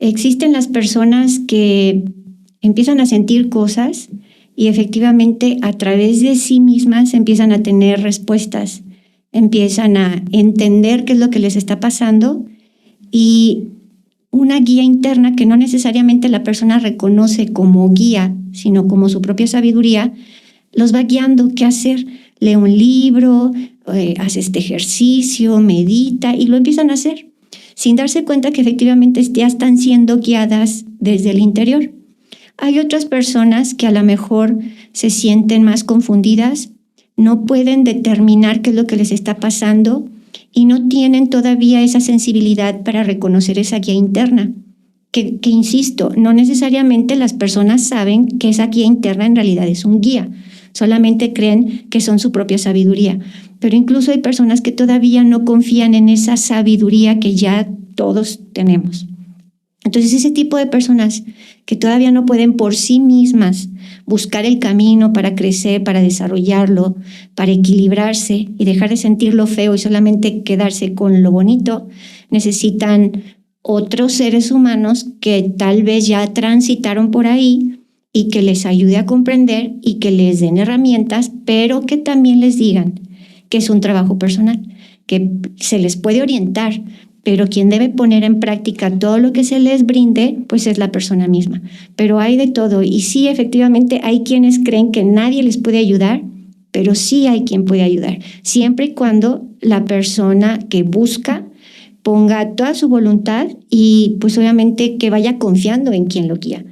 Existen las personas que empiezan a sentir cosas y efectivamente a través de sí mismas empiezan a tener respuestas, empiezan a entender qué es lo que les está pasando y una guía interna que no necesariamente la persona reconoce como guía, sino como su propia sabiduría, los va guiando qué hacer. Lee un libro, hace este ejercicio, medita y lo empiezan a hacer, sin darse cuenta que efectivamente ya están siendo guiadas desde el interior. Hay otras personas que a lo mejor se sienten más confundidas, no pueden determinar qué es lo que les está pasando y no tienen todavía esa sensibilidad para reconocer esa guía interna. Que insisto, no necesariamente las personas saben que esa guía interna en realidad es un guía, solamente creen que son su propia sabiduría. Pero incluso hay personas que todavía no confían en esa sabiduría que ya todos tenemos. Entonces, ese tipo de personas que todavía no pueden por sí mismas buscar el camino para crecer, para desarrollarlo, para equilibrarse y dejar de sentir lo feo y solamente quedarse con lo bonito, necesitan otros seres humanos que tal vez ya transitaron por ahí y que les ayude a comprender y que les den herramientas, pero que también les digan que es un trabajo personal, que se les puede orientar, pero quien debe poner en práctica todo lo que se les brinde, pues es la persona misma. Pero hay de todo y sí, efectivamente, hay quienes creen que nadie les puede ayudar, pero sí hay quien puede ayudar, siempre y cuando la persona que busca ponga toda su voluntad y pues obviamente que vaya confiando en quien lo guía.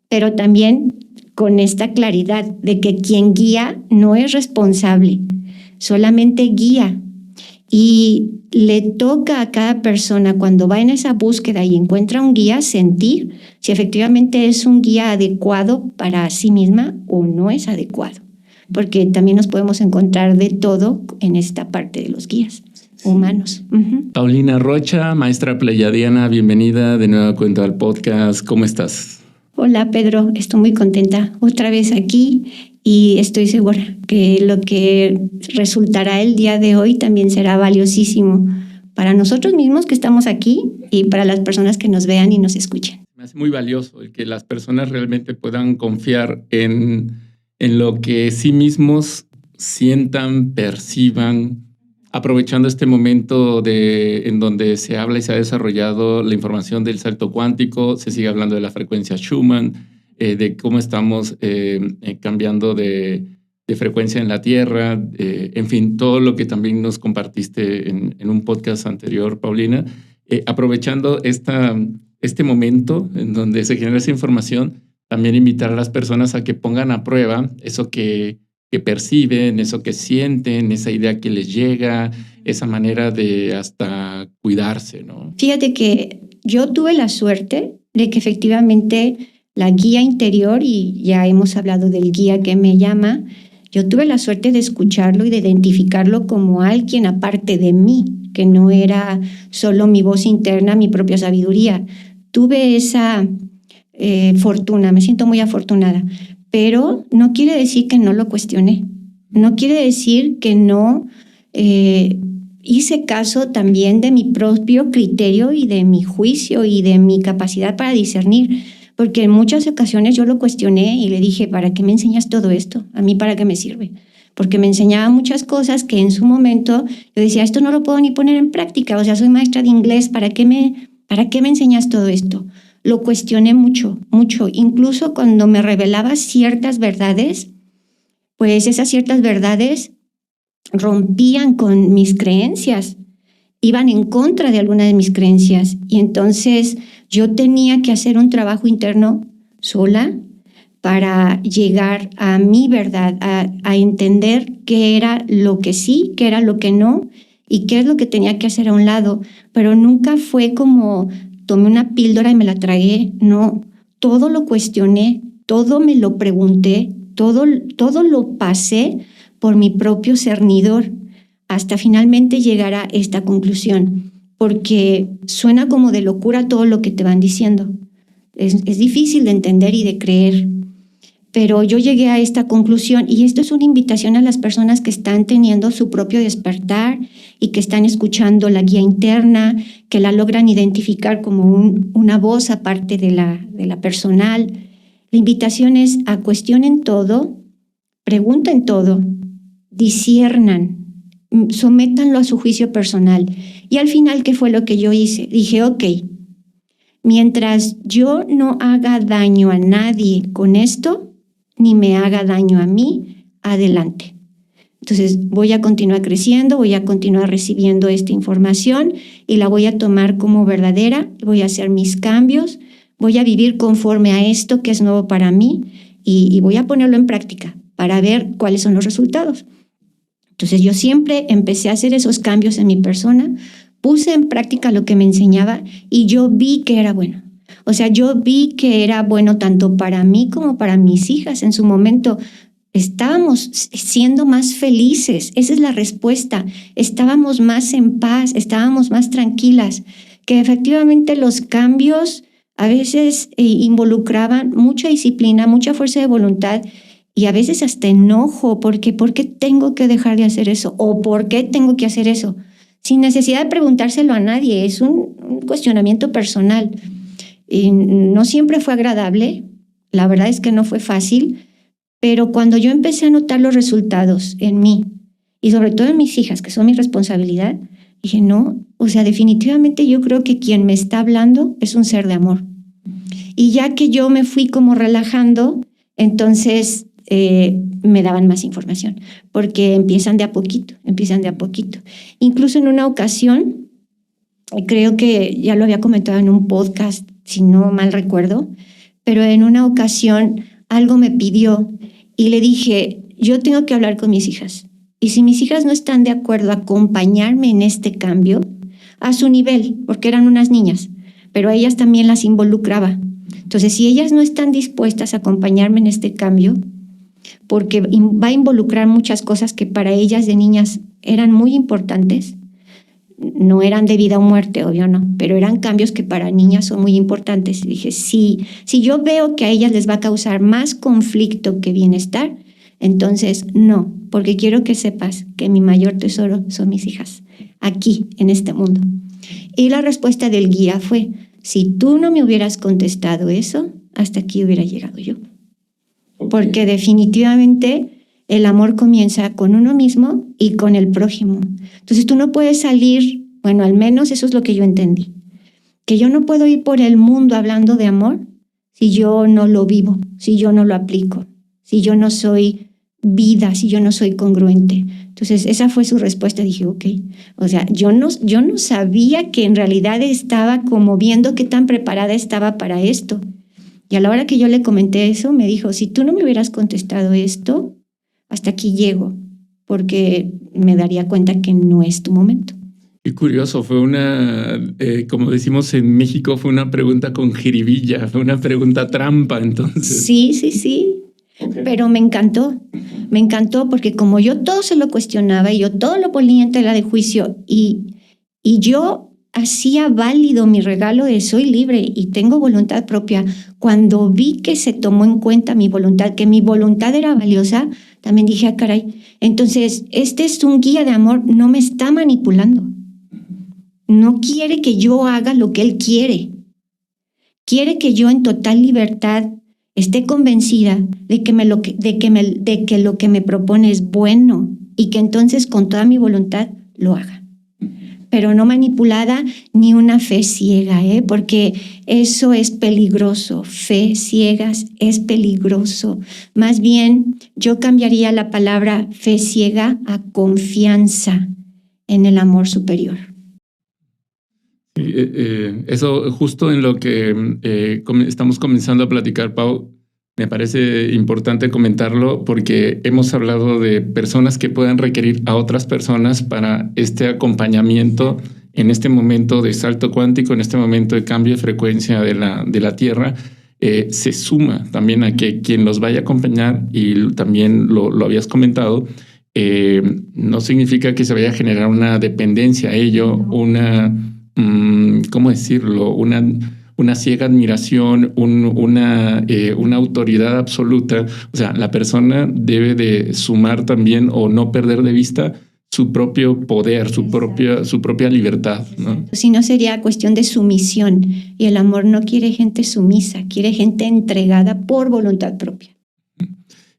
Pero también con esta claridad de que quien guía no es responsable, solamente guía. Y le toca a cada persona cuando va en esa búsqueda y encuentra un guía sentir si efectivamente es un guía adecuado para sí misma o no es adecuado. Porque también nos podemos encontrar de todo en esta parte de los guías humanos. Paulina Rocha, maestra pleyadiana, bienvenida de nueva cuenta al podcast. ¿Cómo estás? Hola Pedro, estoy muy contenta otra vez aquí y estoy segura que lo que resultará el día de hoy también será valiosísimo para nosotros mismos que estamos aquí y para las personas que nos vean y nos escuchen. Me hace muy valioso el que las personas realmente puedan confiar en lo que sí mismos sientan, perciban, aprovechando este momento en donde se habla y se ha desarrollado la información del salto cuántico, se sigue hablando de la frecuencia Schumann, de cómo estamos cambiando de frecuencia en la Tierra, en fin, todo lo que también nos compartiste en un podcast anterior, Paulina, aprovechando este momento en donde se genera esa información, también invitar a las personas a que pongan a prueba eso que perciben, eso que sienten, esa idea que les llega, esa manera de hasta cuidarse, ¿no? Fíjate que yo tuve la suerte de que efectivamente la guía interior, y ya hemos hablado del guía que me llama, yo tuve la suerte de escucharlo y de identificarlo como alguien aparte de mí, que no era solo mi voz interna, mi propia sabiduría. Tuve esa fortuna, me siento muy afortunada. Pero no quiere decir que no lo cuestioné, no quiere decir que no hice caso también de mi propio criterio y de mi juicio y de mi capacidad para discernir, porque en muchas ocasiones yo lo cuestioné y le dije, ¿para qué me enseñas todo esto? ¿A mí para qué me sirve? Porque me enseñaba muchas cosas que en su momento yo decía, esto no lo puedo ni poner en práctica, o sea, soy maestra de inglés, ¿para qué me enseñas todo esto? Lo cuestioné mucho, mucho. Incluso cuando me revelaba ciertas verdades, pues esas ciertas verdades rompían con mis creencias, iban en contra de alguna de mis creencias. Y entonces yo tenía que hacer un trabajo interno sola para llegar a mi verdad, a entender qué era lo que sí, qué era lo que no y qué es lo que tenía que hacer a un lado. Pero nunca fue como tomé una píldora y me la tragué, no, todo lo cuestioné, todo me lo pregunté, todo lo pasé por mi propio cernidor hasta finalmente llegar a esta conclusión, porque suena como de locura todo lo que te van diciendo. Es difícil de entender y de creer, pero yo llegué a esta conclusión y esto es una invitación a las personas que están teniendo su propio despertar y que están escuchando la guía interna, que la logran identificar como una voz aparte de la personal. La invitación es a cuestionen todo, pregunten todo, disciernan, sométanlo a su juicio personal. Y al final, ¿qué fue lo que yo hice? Dije, ok, mientras yo no haga daño a nadie con esto, ni me haga daño a mí, adelante. Entonces voy a continuar creciendo, voy a continuar recibiendo esta información y la voy a tomar como verdadera, voy a hacer mis cambios, voy a vivir conforme a esto que es nuevo para mí y voy a ponerlo en práctica para ver cuáles son los resultados. Entonces yo siempre empecé a hacer esos cambios en mi persona, puse en práctica lo que me enseñaba y yo vi que era bueno. O sea, yo vi que era bueno tanto para mí como para mis hijas. En su momento estábamos siendo más felices. Esa es la respuesta. Estábamos más en paz, estábamos más tranquilas. Que efectivamente los cambios a veces involucraban mucha disciplina, mucha fuerza de voluntad y a veces hasta enojo. Porque ¿por qué tengo que dejar de hacer eso? ¿O por qué tengo que hacer eso? Sin necesidad de preguntárselo a nadie. Es un cuestionamiento personal. Y no siempre fue agradable, la verdad es que no fue fácil, pero cuando yo empecé a notar los resultados en mí y sobre todo en mis hijas, que son mi responsabilidad, dije, no, o sea, definitivamente yo creo que quien me está hablando es un ser de amor. Y ya que yo me fui como relajando, entonces me daban más información, porque empiezan de a poquito. Incluso en una ocasión, creo que ya lo había comentado en un podcast, si no mal recuerdo, pero en una ocasión algo me pidió y le dije, yo tengo que hablar con mis hijas. Y si mis hijas no están de acuerdo a acompañarme en este cambio, a su nivel, porque eran unas niñas, pero a ellas también las involucraba. Entonces, si ellas no están dispuestas a acompañarme en este cambio, porque va a involucrar muchas cosas que para ellas de niñas eran muy importantes, no eran de vida o muerte, obvio no, pero eran cambios que para niñas son muy importantes. Y dije, si yo veo que a ellas les va a causar más conflicto que bienestar, entonces no, porque quiero que sepas que mi mayor tesoro son mis hijas, aquí, en este mundo. Y la respuesta del guía fue, si tú no me hubieras contestado eso, hasta aquí hubiera llegado yo. Porque definitivamente el amor comienza con uno mismo y con el prójimo. Entonces tú no puedes salir, bueno, al menos eso es lo que yo entendí, que yo no puedo ir por el mundo hablando de amor si yo no lo vivo, si yo no lo aplico, si yo no soy vida, si yo no soy congruente. Entonces esa fue su respuesta. Dije, ok, o sea, yo no sabía que en realidad estaba como viendo qué tan preparada estaba para esto. Y a la hora que yo le comenté eso, me dijo, si tú no me hubieras contestado esto, hasta aquí llego, porque me daría cuenta que no es tu momento. Qué curioso, fue como decimos en México, fue una pregunta con jiribilla, fue una pregunta trampa, entonces. Sí, okay. Pero me encantó porque como yo todo se lo cuestionaba y yo todo lo ponía en tela de juicio y yo hacía válido mi regalo de soy libre y tengo voluntad propia, cuando vi que se tomó en cuenta mi voluntad, que mi voluntad era valiosa, también dije, ah, caray, entonces este es un guía de amor, no me está manipulando. No quiere que yo haga lo que él quiere. Quiere que yo en total libertad esté convencida de que lo que me propone es bueno y que entonces con toda mi voluntad lo haga. Pero no manipulada ni una fe ciega, porque eso es peligroso. Fe ciegas es peligroso. Más bien, yo cambiaría la palabra fe ciega a confianza en el amor superior. Eso justo en lo que estamos comenzando a platicar, Pau, me parece importante comentarlo porque hemos hablado de personas que puedan requerir a otras personas para este acompañamiento en este momento de salto cuántico, en este momento de cambio de frecuencia de la Tierra. Se suma también a que quien los vaya a acompañar, y también lo habías comentado, no significa que se vaya a generar una dependencia a ello, ¿cómo decirlo? Una una ciega admiración, una autoridad absoluta. O sea, la persona debe de sumar también o no perder de vista su propio poder, su propia libertad, ¿no? Si no, sería cuestión de sumisión. Y el amor no quiere gente sumisa, quiere gente entregada por voluntad propia.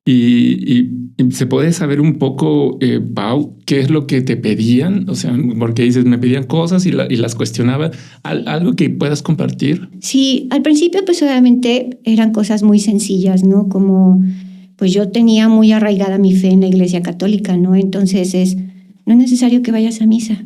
Y se puede saber un poco, Pau, qué es lo que te pedían, o sea, porque dices, me pedían cosas y las cuestionaba. ¿Algo que puedas compartir? Sí, al principio pues obviamente eran cosas muy sencillas, ¿no? Como pues yo tenía muy arraigada mi fe en la Iglesia Católica, ¿no? Entonces no es necesario que vayas a misa.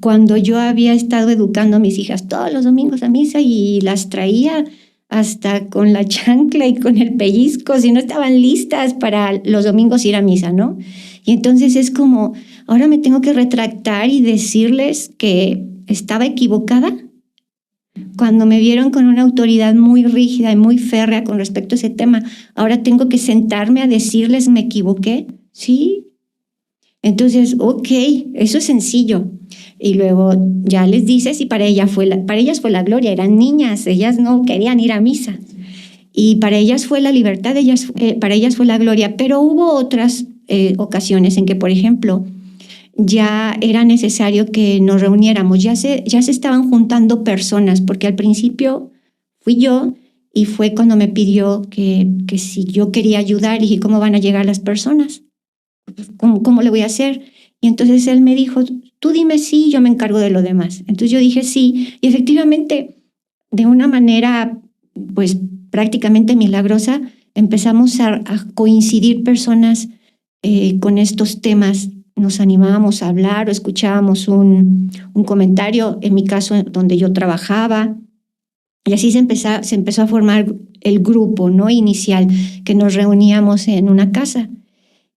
Cuando yo había estado educando a mis hijas todos los domingos a misa y las traía hasta con la chancla y con el pellizco, si no estaban listas para los domingos ir a misa, ¿no? Y entonces es como, ahora me tengo que retractar y decirles que estaba equivocada. Cuando me vieron con una autoridad muy rígida y muy férrea con respecto a ese tema, ahora tengo que sentarme a decirles, ¿me equivoqué? Sí. Entonces, ok, eso es sencillo. Y luego ya les dices y para ellas fue la gloria, eran niñas, ellas no querían ir a misa. Y para ellas fue la libertad, para ellas fue la gloria. Pero hubo otras ocasiones en que, por ejemplo, ya era necesario que nos reuniéramos, ya se estaban juntando personas, porque al principio fui yo y fue cuando me pidió que si yo quería ayudar, y dije, ¿cómo van a llegar las personas? ¿Cómo le voy a hacer? Y entonces él me dijo, tú dime sí, yo me encargo de lo demás. Entonces yo dije sí, y efectivamente, de una manera pues prácticamente milagrosa, empezamos a coincidir personas con estos temas. Nos animábamos a hablar o escuchábamos un comentario, en mi caso donde yo trabajaba, y así se empezó a formar el grupo, ¿no? Inicial, que nos reuníamos en una casa.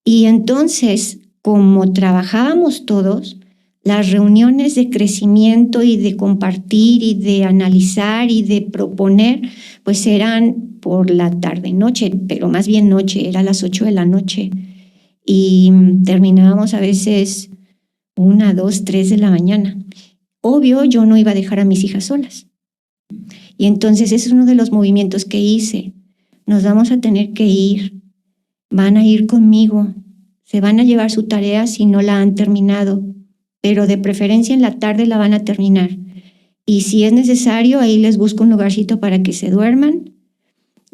Y entonces, como trabajábamos todos, las reuniones de crecimiento y de compartir y de analizar y de proponer, pues eran por la tarde-noche, pero más bien noche, era a las 8 de la noche. Y terminábamos a veces 1, 2, 3 de la mañana. Obvio, yo no iba a dejar a mis hijas solas. Y entonces ese es uno de los movimientos que hice. Nos vamos a tener que ir. Van a ir conmigo, se van a llevar su tarea si no la han terminado, pero de preferencia en la tarde la van a terminar. Y si es necesario, ahí les busco un lugarcito para que se duerman.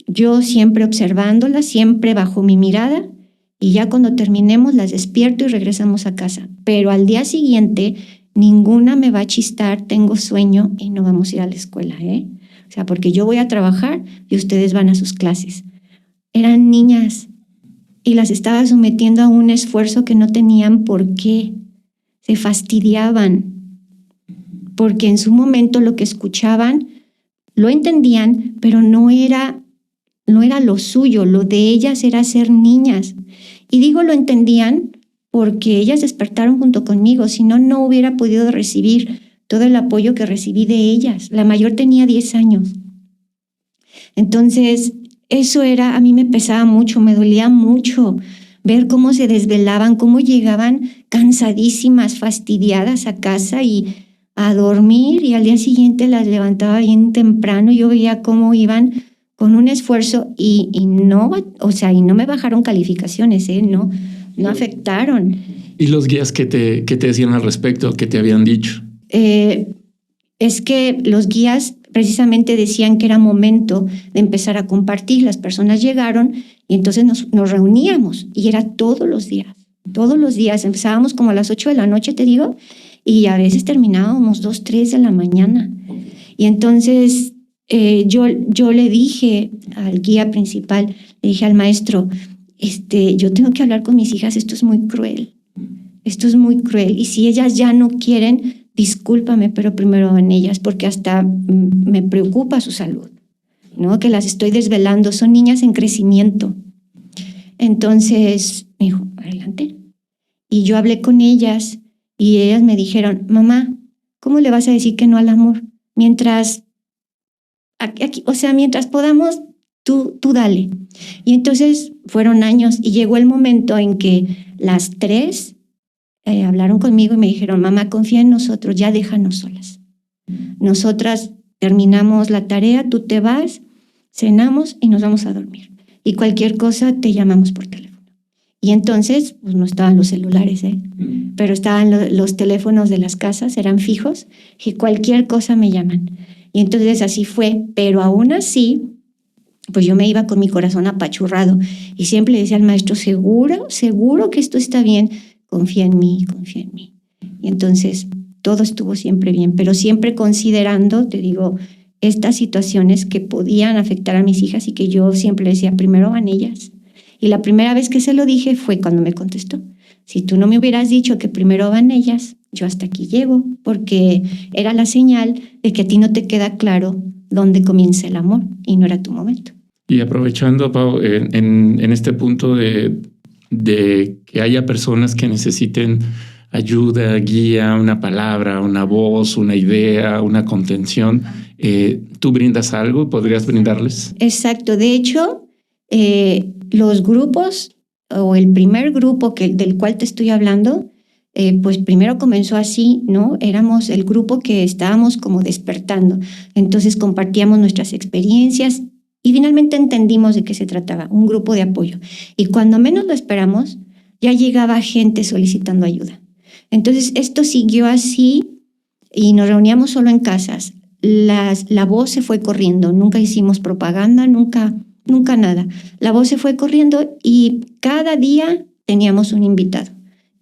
Yo siempre observándolas, siempre bajo mi mirada, y ya cuando terminemos las despierto y regresamos a casa. Pero al día siguiente, ninguna me va a chistar, tengo sueño y no vamos a ir a la escuela, ¿eh? O sea, porque yo voy a trabajar y ustedes van a sus clases. Eran niñas y las estaba sometiendo a un esfuerzo que no tenían por qué. Se fastidiaban, porque en su momento lo que escuchaban lo entendían, pero no era lo suyo, lo de ellas era ser niñas. Y digo lo entendían porque ellas despertaron junto conmigo, si no, no hubiera podido recibir todo el apoyo que recibí de ellas. La mayor tenía 10 años. Entonces, eso a mí me pesaba mucho, me dolía mucho ver cómo se desvelaban, cómo llegaban cansadísimas, fastidiadas a casa y a dormir, y al día siguiente las levantaba bien temprano. Yo veía cómo iban con un esfuerzo y no me bajaron calificaciones, no afectaron. ¿Y los guías qué te decían al respecto? ¿Qué te habían dicho? Es que los guías precisamente decían que era momento de empezar a compartir. Las personas llegaron y entonces nos reuníamos, y era todos los días. Empezábamos como a las 8 de la noche, te digo, y a veces terminábamos 2, 3 de la mañana. Y entonces yo le dije al guía principal, le dije al maestro, yo tengo que hablar con mis hijas, esto es muy cruel, y si ellas ya no quieren, discúlpame, pero primero van ellas, porque hasta me preocupa su salud, ¿no? Que las estoy desvelando, son niñas en crecimiento. Entonces me dijo, adelante. Y yo hablé con ellas y ellas me dijeron, mamá, ¿cómo le vas a decir que no al amor? Mientras podamos, tú dale. Y entonces fueron años y llegó el momento en que las 3 hablaron conmigo y me dijeron, mamá, confía en nosotros, ya déjanos solas. Nosotras terminamos la tarea, tú te vas, cenamos y nos vamos a dormir. Y cualquier cosa te llamamos por teléfono. Y entonces, pues no estaban los celulares, pero estaban los teléfonos de las casas, eran fijos, y cualquier cosa me llaman. Y entonces así fue, pero aún así, pues yo me iba con mi corazón apachurrado y siempre le decía al maestro, seguro que esto está bien, confía en mí. Y entonces todo estuvo siempre bien, pero siempre considerando, te digo, estas situaciones que podían afectar a mis hijas y que yo siempre decía, primero van ellas. Y la primera vez que se lo dije fue cuando me contestó. Si tú no me hubieras dicho que primero van ellas, yo hasta aquí llego, porque era la señal de que a ti no te queda claro dónde comienza el amor y no era tu momento. Y aprovechando, Pau, en este punto de que haya personas que necesiten ayuda, guía, una palabra, una voz, una idea, una contención, ¿tú brindas algo? ¿Podrías brindarles? Exacto. De hecho, los grupos o el primer grupo del cual te estoy hablando, pues primero comenzó así, ¿no? Éramos el grupo que estábamos como despertando. Entonces compartíamos nuestras experiencias y finalmente entendimos de qué se trataba, un grupo de apoyo. Y cuando menos lo esperamos, ya llegaba gente solicitando ayuda. Entonces esto siguió así y nos reuníamos solo en casas. La voz se fue corriendo, nunca hicimos propaganda, nunca nada. La voz se fue corriendo y cada día teníamos un invitado.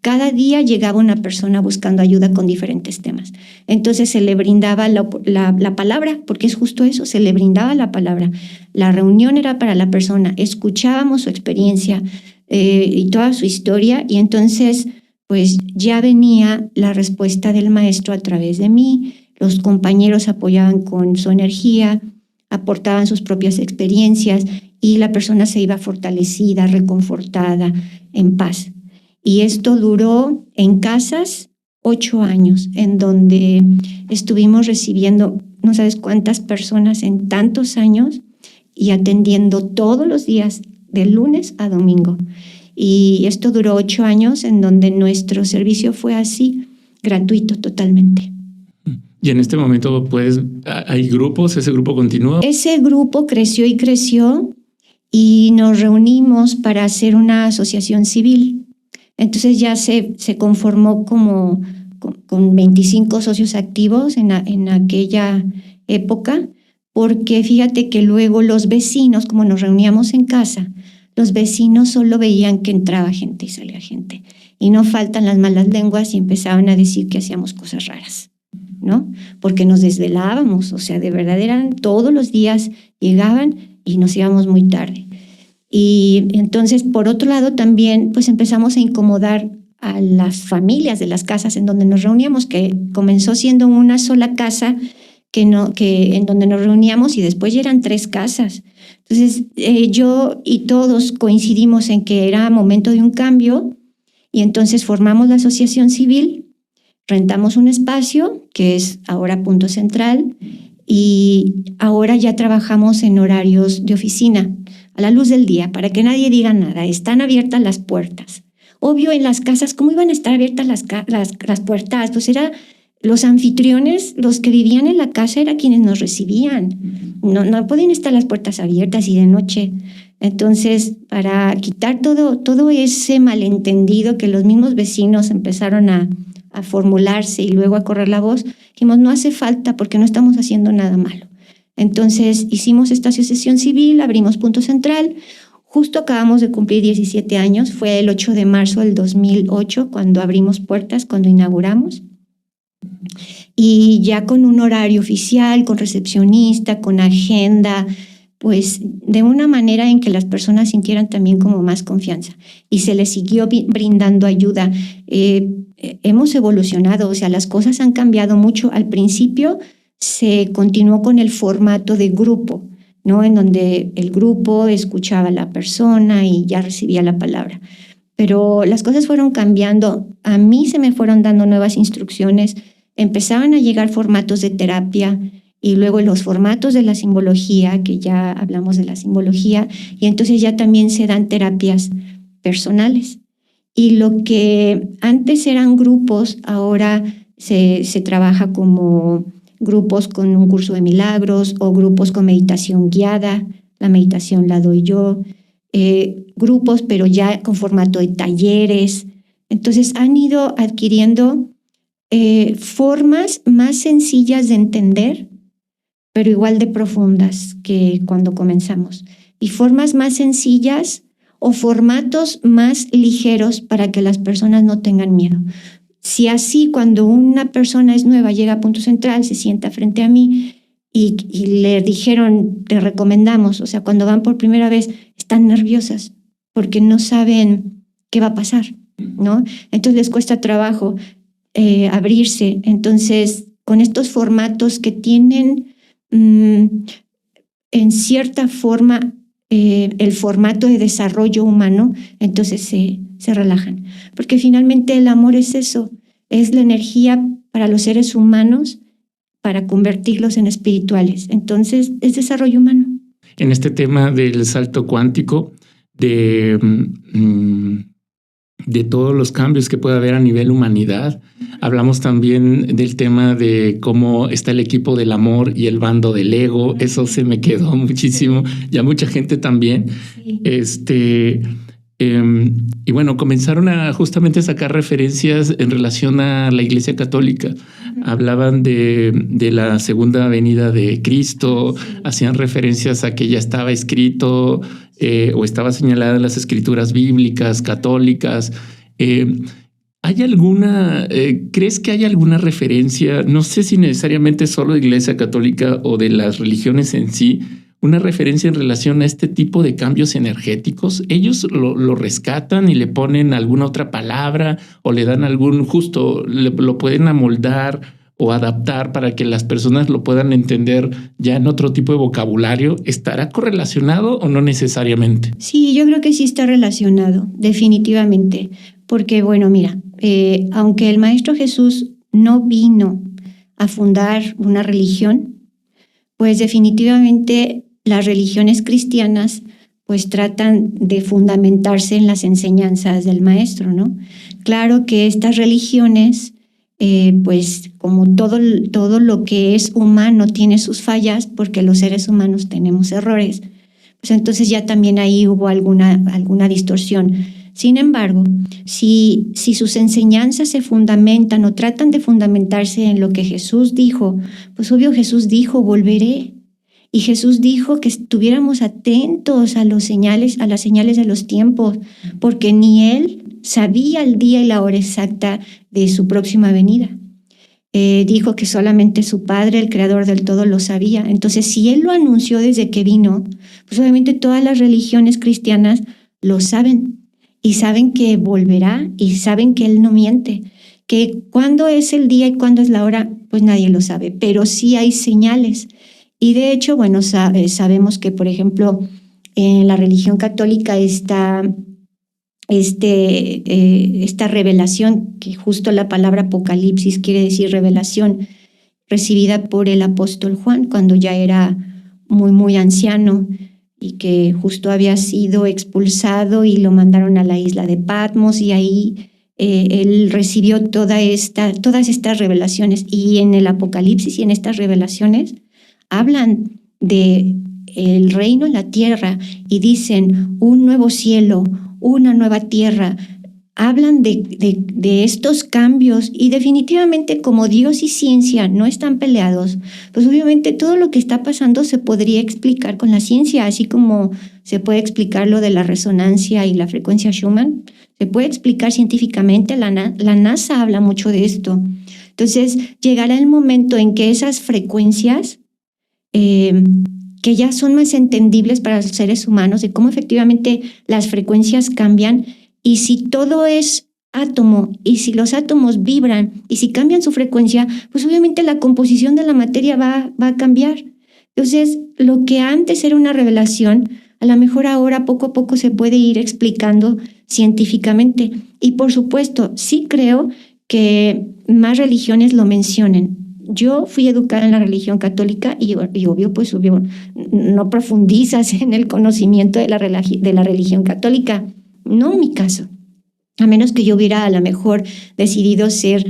Cada día llegaba una persona buscando ayuda con diferentes temas. Entonces se le brindaba la palabra, porque es justo eso, se le brindaba la palabra. La reunión era para la persona, escuchábamos su experiencia y toda su historia, y entonces pues ya venía la respuesta del maestro a través de mí. Los compañeros apoyaban con su energía, aportaban sus propias experiencias y la persona se iba fortalecida, reconfortada, en paz. Y esto duró en casas 8 años, en donde estuvimos recibiendo no sabes cuántas personas en tantos años y atendiendo todos los días, de lunes a domingo. Y esto duró 8 años, en donde nuestro servicio fue así, gratuito totalmente. Y en este momento, pues, ¿hay grupos? ¿Ese grupo continúa? Ese grupo creció y creció y nos reunimos para hacer una asociación civil. Entonces ya se conformó como con 25 socios activos en aquella época, porque fíjate que luego los vecinos, como nos reuníamos en casa, los vecinos solo veían que entraba gente y salía gente. Y no faltan las malas lenguas y empezaban a decir que hacíamos cosas raras, ¿no? Porque nos desvelábamos, o sea, de verdad eran todos los días, llegaban y nos íbamos muy tarde. Y entonces, por otro lado, también pues empezamos a incomodar a las familias de las casas en donde nos reuníamos, que comenzó siendo una sola casa en donde nos reuníamos y después ya eran 3 casas. Entonces, yo y todos coincidimos en que era momento de un cambio y entonces formamos la asociación civil, rentamos un espacio que es ahora Punto Central y ahora ya trabajamos en horarios de oficina, a la luz del día, para que nadie diga nada. Están abiertas las puertas. Obvio, en las casas, ¿cómo iban a estar abiertas las puertas? Pues era los anfitriones, los que vivían en la casa, eran quienes nos recibían. No podían estar las puertas abiertas y de noche. Entonces, para quitar todo ese malentendido que los mismos vecinos empezaron a formularse y luego a correr la voz, dijimos, no hace falta porque no estamos haciendo nada malo. Entonces hicimos esta asociación civil, abrimos Punto Central, justo acabamos de cumplir 17 años, fue el 8 de marzo del 2008 cuando abrimos puertas, cuando inauguramos, y ya con un horario oficial, con recepcionista, con agenda, pues de una manera en que las personas sintieran también como más confianza y se les siguió brindando ayuda. Hemos evolucionado, o sea, las cosas han cambiado mucho. Al principio se continuó con el formato de grupo, ¿no? En donde el grupo escuchaba a la persona y ya recibía la palabra. Pero las cosas fueron cambiando. A mí se me fueron dando nuevas instrucciones. Empezaban a llegar formatos de terapia y luego los formatos de la simbología, que ya hablamos de la simbología, y entonces ya también se dan terapias personales. Y lo que antes eran grupos, ahora se trabaja como grupos con un curso de milagros o grupos con meditación guiada. La meditación la doy yo. Grupos, pero ya con formato de talleres. Entonces han ido adquiriendo formas más sencillas de entender, pero igual de profundas que cuando comenzamos. Y formas más sencillas o formatos más ligeros para que las personas no tengan miedo. Si así cuando una persona es nueva, llega a Punto Central, se sienta frente a mí y le dijeron, te recomendamos, o sea, cuando van por primera vez, están nerviosas porque no saben qué va a pasar, ¿no? Entonces les cuesta trabajo abrirse. Entonces, con estos formatos que tienen en cierta forma el formato de desarrollo humano, entonces se relajan. Porque finalmente el amor es eso, es la energía para los seres humanos para convertirlos en espirituales. Entonces, es desarrollo humano. En este tema del salto cuántico, de todos los cambios que puede haber a nivel humanidad, hablamos también del tema de cómo está el equipo del amor y el bando del ego. Eso se me quedó muchísimo, ya mucha gente también. Sí. Y bueno, comenzaron a justamente sacar referencias en relación a la Iglesia Católica. Hablaban de la segunda venida de Cristo, hacían referencias a que ya estaba escrito o estaba señalada en las escrituras bíblicas, católicas. ¿Hay alguna, crees que hay alguna referencia, no sé si necesariamente solo de Iglesia Católica o de las religiones en sí, una referencia en relación a este tipo de cambios energéticos? ¿Ellos lo rescatan y le ponen alguna otra palabra o le dan lo pueden amoldar o adaptar para que las personas lo puedan entender ya en otro tipo de vocabulario? ¿Estará correlacionado o no necesariamente? Sí, yo creo que sí está relacionado, definitivamente. Porque, bueno, mira, aunque el Maestro Jesús no vino a fundar una religión, pues definitivamente las religiones cristianas pues tratan de fundamentarse en las enseñanzas del Maestro, ¿no? Claro que estas religiones, pues como todo lo que es humano tiene sus fallas, porque los seres humanos tenemos errores, pues entonces ya también ahí hubo alguna distorsión. Sin embargo, si sus enseñanzas se fundamentan o tratan de fundamentarse en lo que Jesús dijo, pues obvio Jesús dijo, volveré. Y Jesús dijo que estuviéramos atentos a las señales de los tiempos, porque ni Él sabía el día y la hora exacta de su próxima venida. Dijo que solamente su Padre, el Creador del todo, lo sabía. Entonces, si Él lo anunció desde que vino, pues obviamente todas las religiones cristianas lo saben. Y saben que volverá y saben que Él no miente. Que cuándo es el día y cuándo es la hora, pues nadie lo sabe. Pero sí hay señales. Y de hecho, bueno, sabemos que, por ejemplo, en la religión católica está esta revelación, que justo la palabra Apocalipsis quiere decir revelación, recibida por el apóstol Juan cuando ya era muy, muy anciano y que justo había sido expulsado y lo mandaron a la isla de Patmos, y ahí él recibió todas estas revelaciones. Y en el Apocalipsis y en estas revelaciones hablan de el reino en la tierra y dicen un nuevo cielo, una nueva tierra. Hablan de estos cambios, y definitivamente como Dios y ciencia no están peleados, pues obviamente todo lo que está pasando se podría explicar con la ciencia, así como se puede explicar lo de la resonancia y la frecuencia Schumann, se puede explicar científicamente, la NASA habla mucho de esto. Entonces llegará el momento en que esas frecuencias que ya son más entendibles para los seres humanos, de cómo efectivamente las frecuencias cambian, y si todo es átomo, y si los átomos vibran, y si cambian su frecuencia, pues obviamente la composición de la materia va a cambiar. Entonces, lo que antes era una revelación, a lo mejor ahora poco a poco se puede ir explicando científicamente. Y por supuesto, sí creo que más religiones lo mencionen. Yo fui educada en la religión católica y obvio, no profundizas en el conocimiento de la religión católica. No en mi caso, a menos que yo hubiera a lo mejor decidido ser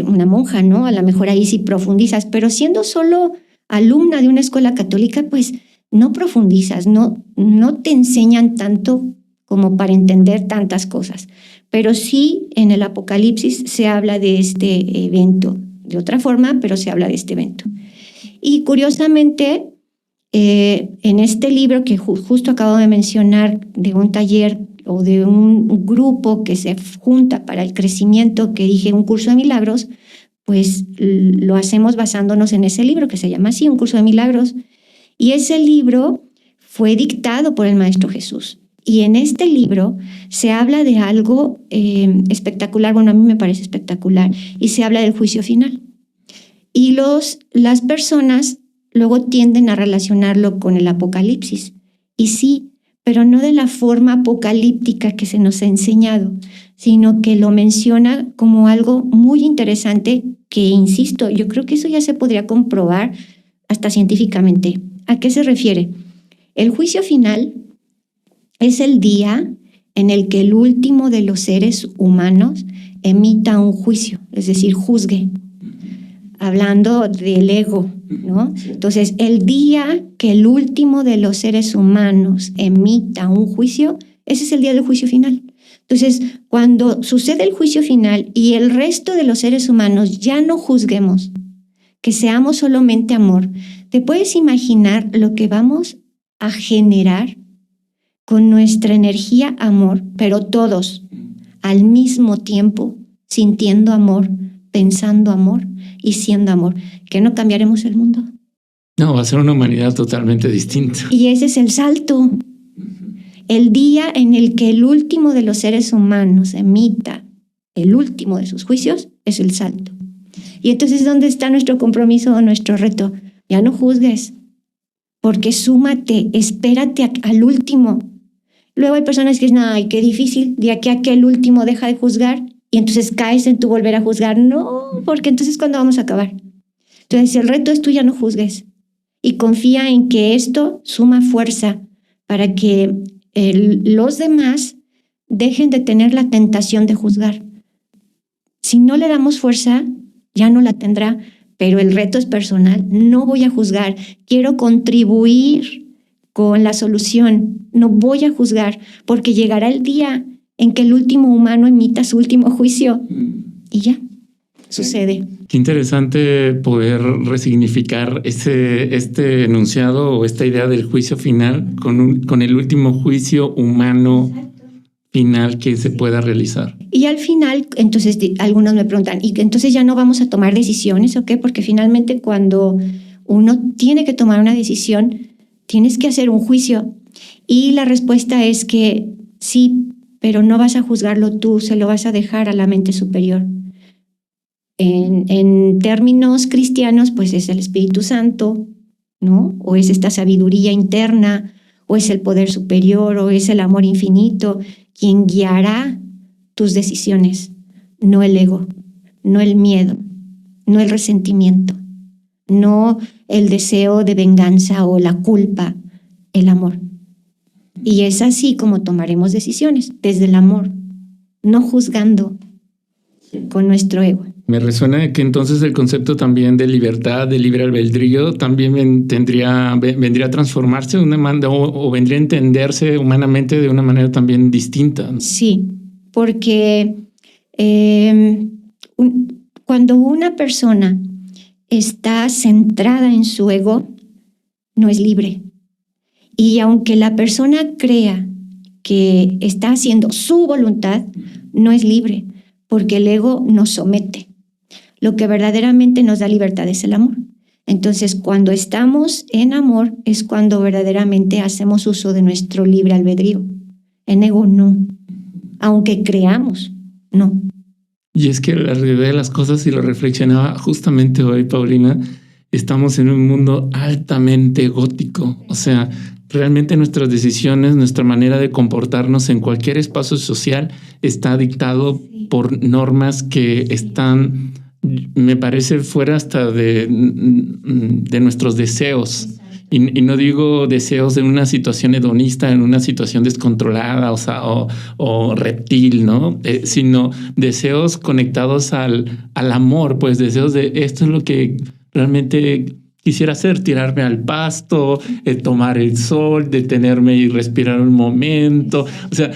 una monja, ¿no? A lo mejor ahí sí profundizas, pero siendo solo alumna de una escuela católica, pues no profundizas, no te enseñan tanto como para entender tantas cosas. Pero sí en el Apocalipsis se habla de este evento, de otra forma, pero se habla de este evento. Y curiosamente, en este libro que justo acabo de mencionar, de un taller o de un grupo que se junta para el crecimiento, que dije un curso de milagros, pues lo hacemos basándonos en ese libro que se llama así, un curso de milagros. Y ese libro fue dictado por el Maestro Jesús. Y en este libro se habla de algo espectacular, bueno, a mí me parece espectacular, y se habla del juicio final. Y las personas luego tienden a relacionarlo con el Apocalipsis. Y sí, pero no de la forma apocalíptica que se nos ha enseñado, sino que lo menciona como algo muy interesante que, insisto, yo creo que eso ya se podría comprobar hasta científicamente. ¿A qué se refiere? El juicio final es el día en el que el último de los seres humanos emita un juicio, es decir, juzgue, hablando del ego, ¿no? Entonces, el día que el último de los seres humanos emita un juicio, ese es el día del juicio final. Entonces, cuando sucede el juicio final y el resto de los seres humanos ya no juzguemos, que seamos solamente amor, ¿te puedes imaginar lo que vamos a generar con nuestra energía amor, pero todos al mismo tiempo, sintiendo amor, pensando amor y siendo amor? ¿Que no cambiaremos el mundo? No, va a ser una humanidad totalmente distinta. Y ese es el salto. El día en el que el último de los seres humanos emita el último de sus juicios es el salto. Y entonces, ¿dónde está nuestro compromiso o nuestro reto? Ya no juzgues, porque súmate, espérate al último. Luego hay personas que dicen, ay, qué difícil, de aquí a que el último deja de juzgar y entonces caes en tu volver a juzgar. No, porque entonces ¿cuándo vamos a acabar? Entonces el reto es tú ya no juzgues y confía en que esto suma fuerza para que los demás dejen de tener la tentación de juzgar. Si no le damos fuerza, ya no la tendrá, pero el reto es personal. No voy a juzgar, quiero contribuir con la solución. No voy a juzgar, porque llegará el día en que el último humano emita su último juicio y ya, sucede. Qué interesante poder resignificar este enunciado o esta idea del juicio final con el último juicio humano final que se pueda realizar. Y al final, entonces algunos me preguntan, ¿y entonces ya no vamos a tomar decisiones o qué? Porque finalmente cuando uno tiene que tomar una decisión, tienes que hacer un juicio. Y la respuesta es que sí, pero no vas a juzgarlo tú, se lo vas a dejar a la mente superior. En términos cristianos, pues es el Espíritu Santo, ¿no? O es esta sabiduría interna, o es el poder superior, o es el amor infinito, quien guiará tus decisiones, no el ego, no el miedo, no el resentimiento, no el deseo de venganza o la culpa, el amor. Y es así como tomaremos decisiones, desde el amor, no juzgando con nuestro ego. Me resuena que entonces el concepto también de libertad, de libre albedrío, también vendría a transformarse de una manera o vendría a entenderse humanamente de una manera también distinta. Sí, porque cuando una persona está centrada en su ego, no es libre. Y aunque la persona crea que está haciendo su voluntad, no es libre, porque el ego nos somete. Lo que verdaderamente nos da libertad es el amor. Entonces, cuando estamos en amor es cuando verdaderamente hacemos uso de nuestro libre albedrío. En ego no, aunque creamos, no. Y es que la realidad de las cosas, y lo reflexionaba justamente hoy, Paulina, estamos en un mundo altamente egótico. O sea, realmente nuestras decisiones, nuestra manera de comportarnos en cualquier espacio social está dictado por normas que están, me parece, fuera hasta de nuestros deseos. Y no digo deseos en una situación hedonista, en una situación descontrolada, o reptil, ¿no? Sino deseos conectados al amor, pues deseos de esto es lo que realmente quisiera hacer, tirarme al pasto, tomar el sol, detenerme y respirar un momento. O sea,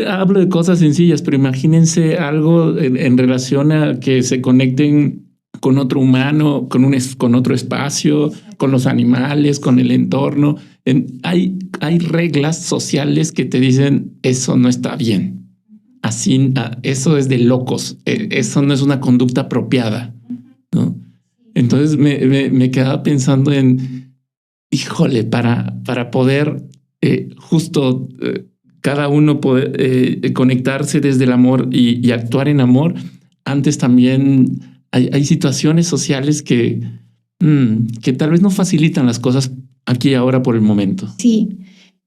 hablo de cosas sencillas, pero imagínense algo en relación a que se conecten con otro humano, con otro espacio, con los animales, con el entorno. Hay reglas sociales que te dicen eso no está bien. Así, eso es de locos. Eso no es una conducta apropiada, ¿no? Entonces me quedaba pensando en, híjole, para poder justo cada uno poder conectarse desde el amor y actuar en amor. Antes también hay situaciones sociales que tal vez no facilitan las cosas aquí y ahora por el momento. Sí,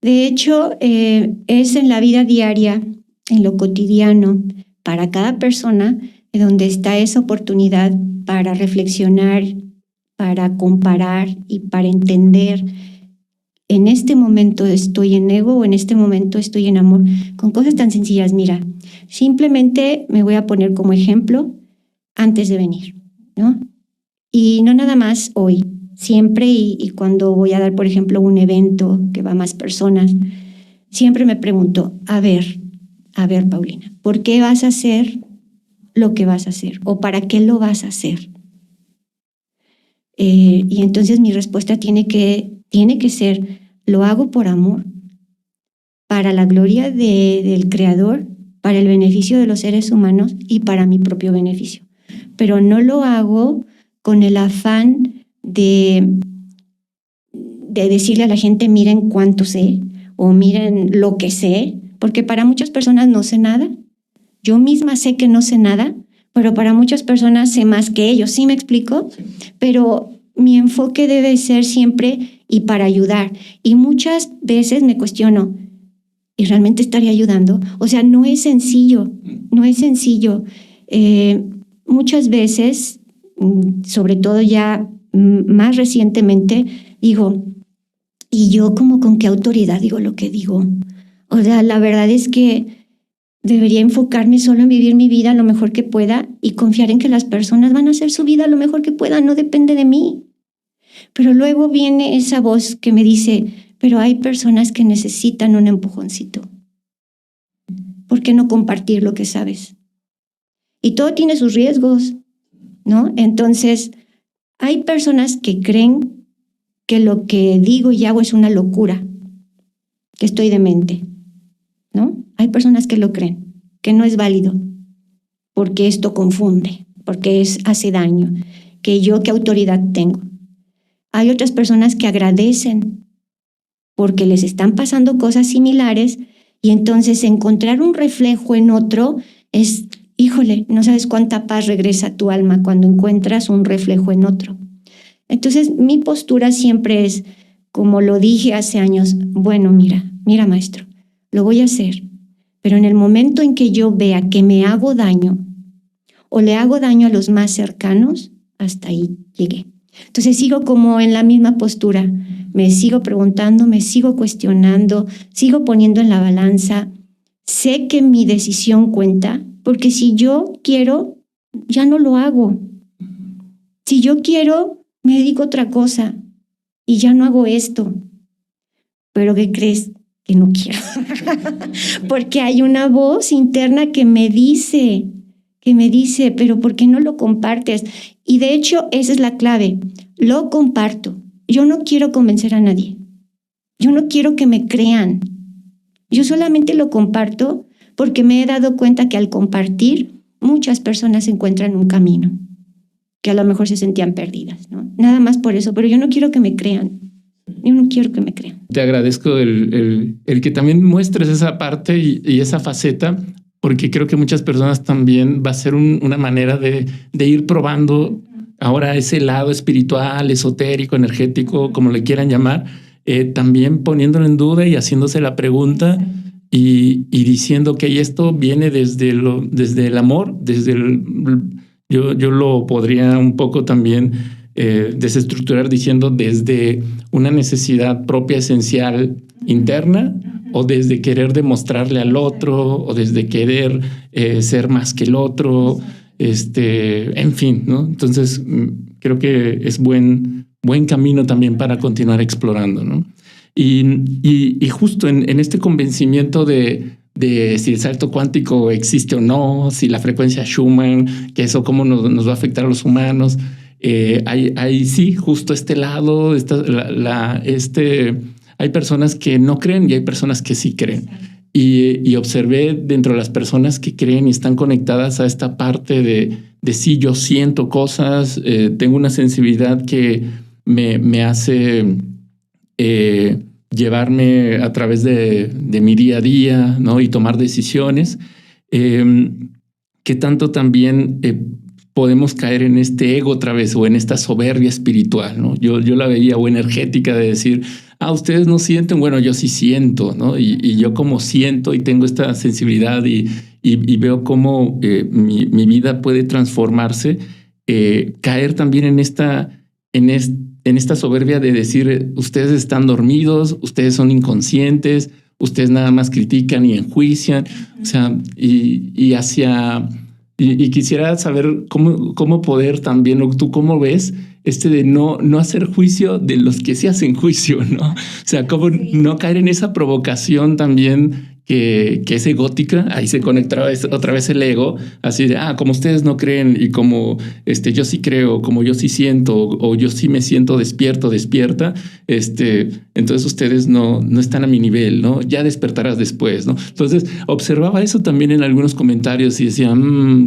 de hecho es en la vida diaria, en lo cotidiano, para cada persona, donde está esa oportunidad para reflexionar, para comparar y para entender. En este momento estoy en ego o en este momento estoy en amor, con cosas tan sencillas. Mira, simplemente me voy a poner como ejemplo antes de venir, ¿no? Y no nada más hoy, siempre y cuando voy a dar, por ejemplo, un evento que va a más personas, siempre me pregunto, a ver, Paulina, ¿por qué vas a hacer lo que vas a hacer? ¿O para qué lo vas a hacer? Y entonces mi respuesta tiene que ser, lo hago por amor, para la gloria del Creador, para el beneficio de los seres humanos y para mi propio beneficio. Pero no lo hago con el afán de decirle a la gente, miren cuánto sé o miren lo que sé, porque para muchas personas no sé nada. Yo misma sé que no sé nada, pero para muchas personas sé más que ellos. ¿Sí me explico? Pero mi enfoque debe ser siempre y para ayudar. Y muchas veces me cuestiono, ¿y realmente estaría ayudando? O sea, no es sencillo, no es sencillo. Muchas veces, sobre todo ya más recientemente, digo, ¿y yo como con qué autoridad digo lo que digo? O sea, la verdad es que debería enfocarme solo en vivir mi vida lo mejor que pueda y confiar en que las personas van a hacer su vida lo mejor que puedan, no depende de mí. Pero luego viene esa voz que me dice, pero hay personas que necesitan un empujoncito. ¿Por qué no compartir lo que sabes? Y todo tiene sus riesgos, ¿no? Entonces, hay personas que creen que lo que digo y hago es una locura, que estoy demente, ¿no? Hay personas que lo creen, que no es válido, porque esto confunde, porque hace daño, que yo qué autoridad tengo. Hay otras personas que agradecen porque les están pasando cosas similares y entonces encontrar un reflejo en otro es, híjole, no sabes cuánta paz regresa a tu alma cuando encuentras un reflejo en otro. Entonces mi postura siempre es, como lo dije hace años, bueno, mira maestro, lo voy a hacer, pero en el momento en que yo vea que me hago daño o le hago daño a los más cercanos, hasta ahí llegué. Entonces sigo como en la misma postura, me sigo preguntando, me sigo cuestionando, sigo poniendo en la balanza. Sé que mi decisión cuenta, porque si yo quiero, ya no lo hago. Si yo quiero, me dedico a otra cosa y ya no hago esto. Pero ¿qué crees? Que no quiero. Porque hay una voz interna que me dice, pero ¿por qué no lo compartes? Y de hecho, esa es la clave. Lo comparto. Yo no quiero convencer a nadie. Yo no quiero que me crean. Yo solamente lo comparto porque me he dado cuenta que al compartir, muchas personas encuentran un camino, que a lo mejor se sentían perdidas, ¿no? Nada más por eso, pero yo no quiero que me crean. Yo no quiero que me crean. Te agradezco el que también muestres esa parte y esa faceta, porque creo que muchas personas también va a ser una manera de ir probando ahora ese lado espiritual, esotérico, energético, como le quieran llamar, también poniéndolo en duda y haciéndose la pregunta y diciendo que esto viene desde el amor, yo lo podría un poco también desestructurar diciendo desde una necesidad propia esencial interna o desde querer demostrarle al otro o desde querer ser más que el otro, en fin, ¿no? Entonces creo que es buen camino también para continuar explorando, ¿no? Y justo en este convencimiento de si el salto cuántico existe o no, si la frecuencia Schumann, que eso cómo nos va a afectar a los humanos, hay sí, justo este lado, hay personas que no creen y hay personas que sí creen. Y observé dentro de las personas que creen y están conectadas a esta parte de sí, yo siento cosas, tengo una sensibilidad que me hace llevarme a través de mi día a día, ¿no? Y tomar decisiones, que tanto también podemos caer en este ego otra vez o en esta soberbia espiritual, ¿no? Yo la veía o energética de decir, ustedes no sienten, bueno, yo sí siento, ¿no? Y yo como siento y tengo esta sensibilidad y veo cómo mi vida puede transformarse, caer también en esta soberbia de decir, ustedes están dormidos, ustedes son inconscientes, ustedes nada más critican y enjuician, o sea, y quisiera saber cómo poder también, o tú cómo ves de no hacer juicio de los que se hacen juicio, ¿no? O sea, cómo no caer en esa provocación también que es egótica. Ahí se conecta otra vez el ego, así de, como ustedes no creen y como yo sí creo, como yo sí siento, o yo sí me siento despierta, entonces ustedes no están a mi nivel, ¿no? Ya despertarás después, ¿no? Entonces observaba eso también en algunos comentarios y decía,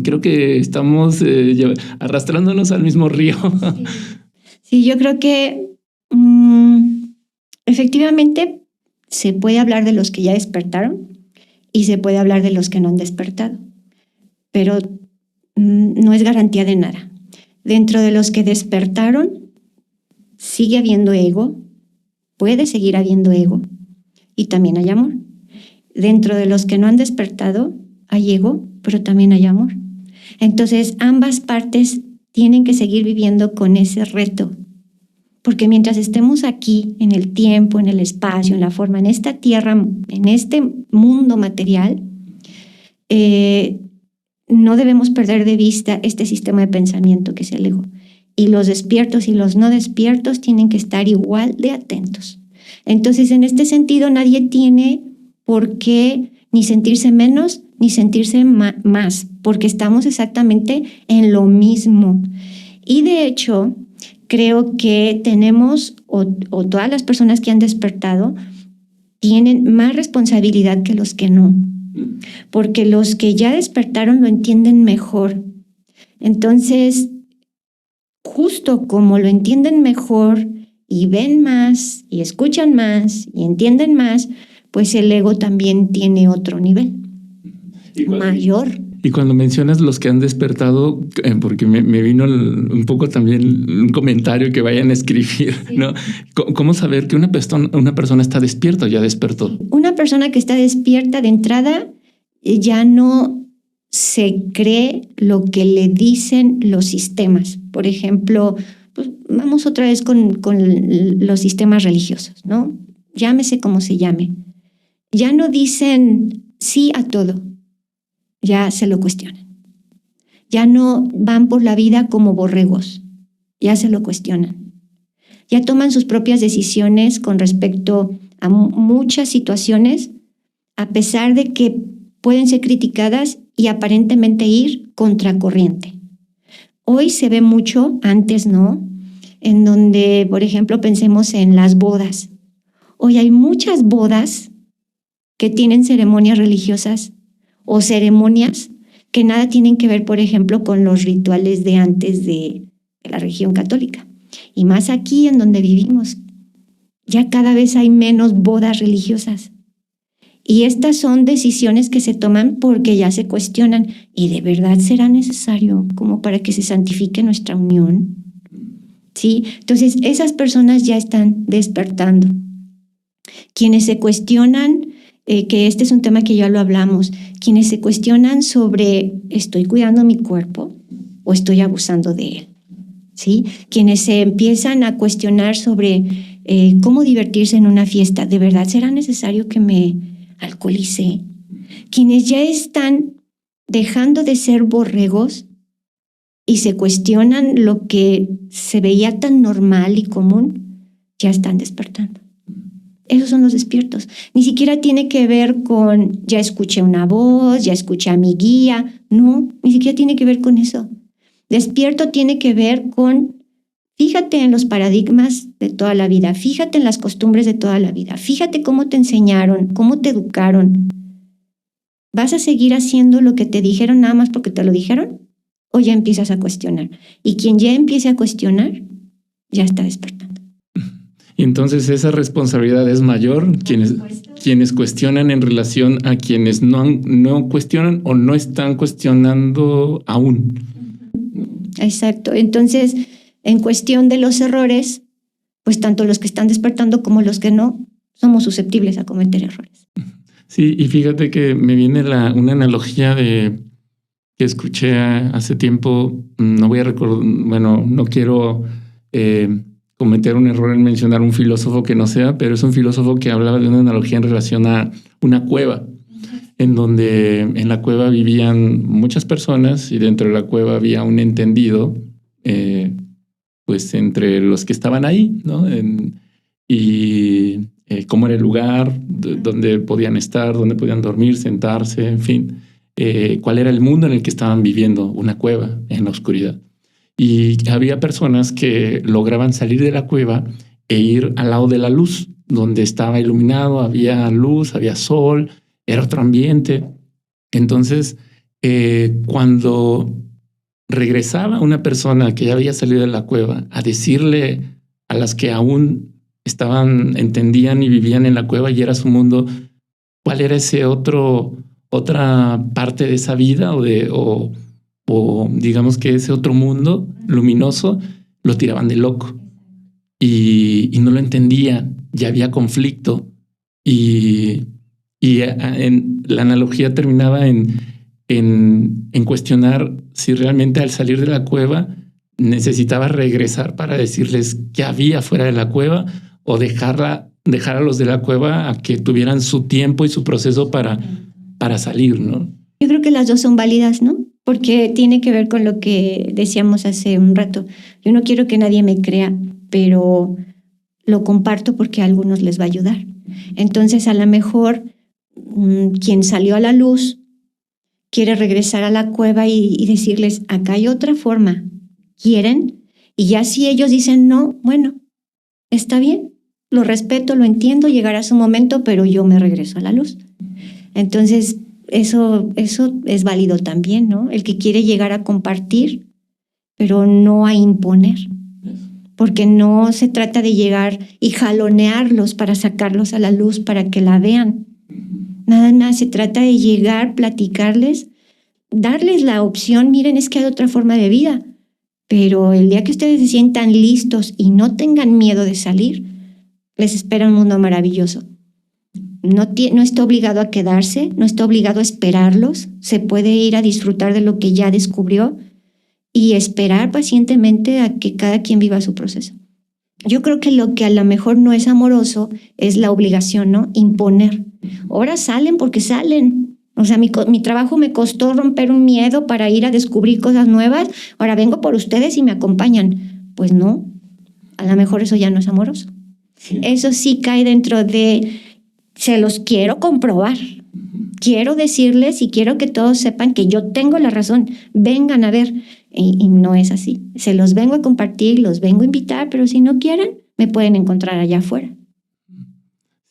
creo que estamos arrastrándonos al mismo río. Sí, yo creo que efectivamente se puede hablar de los que ya despertaron y se puede hablar de los que no han despertado, pero no es garantía de nada. Dentro de los que despertaron sigue habiendo ego, puede seguir habiendo ego y también hay amor. Dentro de los que no han despertado hay ego, pero también hay amor. Entonces ambas partes tienen que seguir viviendo con ese reto. Porque mientras estemos aquí, en el tiempo, en el espacio, en la forma, en esta tierra, en este mundo material, no debemos perder de vista este sistema de pensamiento que es el ego. Y los despiertos y los no despiertos tienen que estar igual de atentos. Entonces, en este sentido, nadie tiene por qué ni sentirse menos ni sentirse más, porque estamos exactamente en lo mismo. Y de hecho, creo que tenemos, o todas las personas que han despertado, tienen más responsabilidad que los que no, porque los que ya despertaron lo entienden mejor. Entonces, justo como lo entienden mejor y ven más y escuchan más y entienden más, pues el ego también tiene otro nivel mayor. Y cuando mencionas los que han despertado, porque me vino un poco también un comentario que vayan a escribir, sí. ¿No? ¿Cómo saber que una persona está despierta o ya despertó? Una persona que está despierta de entrada ya no se cree lo que le dicen los sistemas. Por ejemplo, pues vamos otra vez con los sistemas religiosos, ¿no? Llámese como se llame. Ya no dicen sí a todo. Ya se lo cuestionan. Ya no van por la vida como borregos, ya se lo cuestionan. Ya toman sus propias decisiones con respecto a muchas situaciones, a pesar de que pueden ser criticadas y aparentemente ir contracorriente. Hoy se ve mucho, antes no, en donde, por ejemplo, pensemos en las bodas. Hoy hay muchas bodas que tienen ceremonias religiosas o ceremonias que nada tienen que ver, por ejemplo, con los rituales de antes de la religión católica. Y más aquí en donde vivimos, ya cada vez hay menos bodas religiosas. Y estas son decisiones que se toman porque ya se cuestionan. ¿Y de verdad será necesario como para que se santifique nuestra unión? ¿Sí? Entonces, esas personas ya están despertando. Quienes se cuestionan, que este es un tema que ya lo hablamos, quienes se cuestionan sobre ¿estoy cuidando mi cuerpo o estoy abusando de él? ¿sí? Quienes se empiezan a cuestionar sobre cómo divertirse en una fiesta. ¿De verdad será necesario que me alcoholice? Quienes ya están dejando de ser borregos y se cuestionan lo que se veía tan normal y común, ya están despertando. Esos son los despiertos. Ni siquiera tiene que ver con ya escuché una voz, ya escuché a mi guía. No, ni siquiera tiene que ver con eso. Despierto tiene que ver con, fíjate en los paradigmas de toda la vida, fíjate en las costumbres de toda la vida, fíjate cómo te enseñaron, cómo te educaron. ¿Vas a seguir haciendo lo que te dijeron nada más porque te lo dijeron? ¿O ya empiezas a cuestionar? Y quien ya empiece a cuestionar, ya está despertando. Y entonces esa responsabilidad es mayor, quienes cuestionan en relación a quienes no cuestionan o no están cuestionando aún. Exacto. Entonces, en cuestión de los errores, pues tanto los que están despertando como los que no, somos susceptibles a cometer errores. Sí, y fíjate que me viene una analogía que escuché hace tiempo. No voy a recordar, bueno, no quiero cometer un error en mencionar un filósofo que no sea, pero es un filósofo que hablaba de una analogía en relación a una cueva, en donde en la cueva vivían muchas personas y dentro de la cueva había un entendido, pues entre los que estaban ahí, ¿no? Cómo era el lugar, donde podían estar, dónde podían dormir, sentarse, en fin, cuál era el mundo en el que estaban viviendo, una cueva en la oscuridad. Y había personas que lograban salir de la cueva e ir al lado de la luz, donde estaba iluminado, había luz, había sol, era otro ambiente. Entonces, cuando regresaba una persona que ya había salido de la cueva a decirle a las que aún entendían y vivían en la cueva y era su mundo, cuál era otra parte de esa vida o digamos que ese otro mundo luminoso, lo tiraban de loco y no lo entendían, ya había conflicto y la analogía terminaba en cuestionar si realmente al salir de la cueva necesitaba regresar para decirles qué había fuera de la cueva o dejar a los de la cueva a que tuvieran su tiempo y su proceso para salir, ¿no? Yo creo que las dos son válidas, ¿no? Porque tiene que ver con lo que decíamos hace un rato. Yo no quiero que nadie me crea, pero lo comparto porque a algunos les va a ayudar. Entonces, a lo mejor quien salió a la luz quiere regresar a la cueva y decirles, acá hay otra forma. ¿Quieren? Y ya si ellos dicen no, bueno, está bien, lo respeto, lo entiendo, llegará su momento, pero yo me regreso a la luz. Entonces, eso es válido también, ¿no? El que quiere llegar a compartir, pero no a imponer. Porque no se trata de llegar y jalonearlos para sacarlos a la luz para que la vean. Nada más se trata de llegar, platicarles, darles la opción, miren, es que hay otra forma de vida. Pero el día que ustedes se sientan listos y no tengan miedo de salir, les espera un mundo maravilloso. No está obligado a quedarse, no está obligado a esperarlos, se puede ir a disfrutar de lo que ya descubrió y esperar pacientemente a que cada quien viva su proceso. Yo creo que lo que a lo mejor no es amoroso es la obligación, ¿no? Imponer. Ahora salen porque salen. O sea, mi trabajo me costó romper un miedo para ir a descubrir cosas nuevas. Ahora vengo por ustedes y me acompañan. Pues no, a lo mejor eso ya no es amoroso. Sí. Eso sí cae dentro de, se los quiero comprobar. Quiero decirles y quiero que todos sepan que yo tengo la razón. Vengan a ver. Y no es así. Se los vengo a compartir, los vengo a invitar, pero si no quieren, me pueden encontrar allá afuera.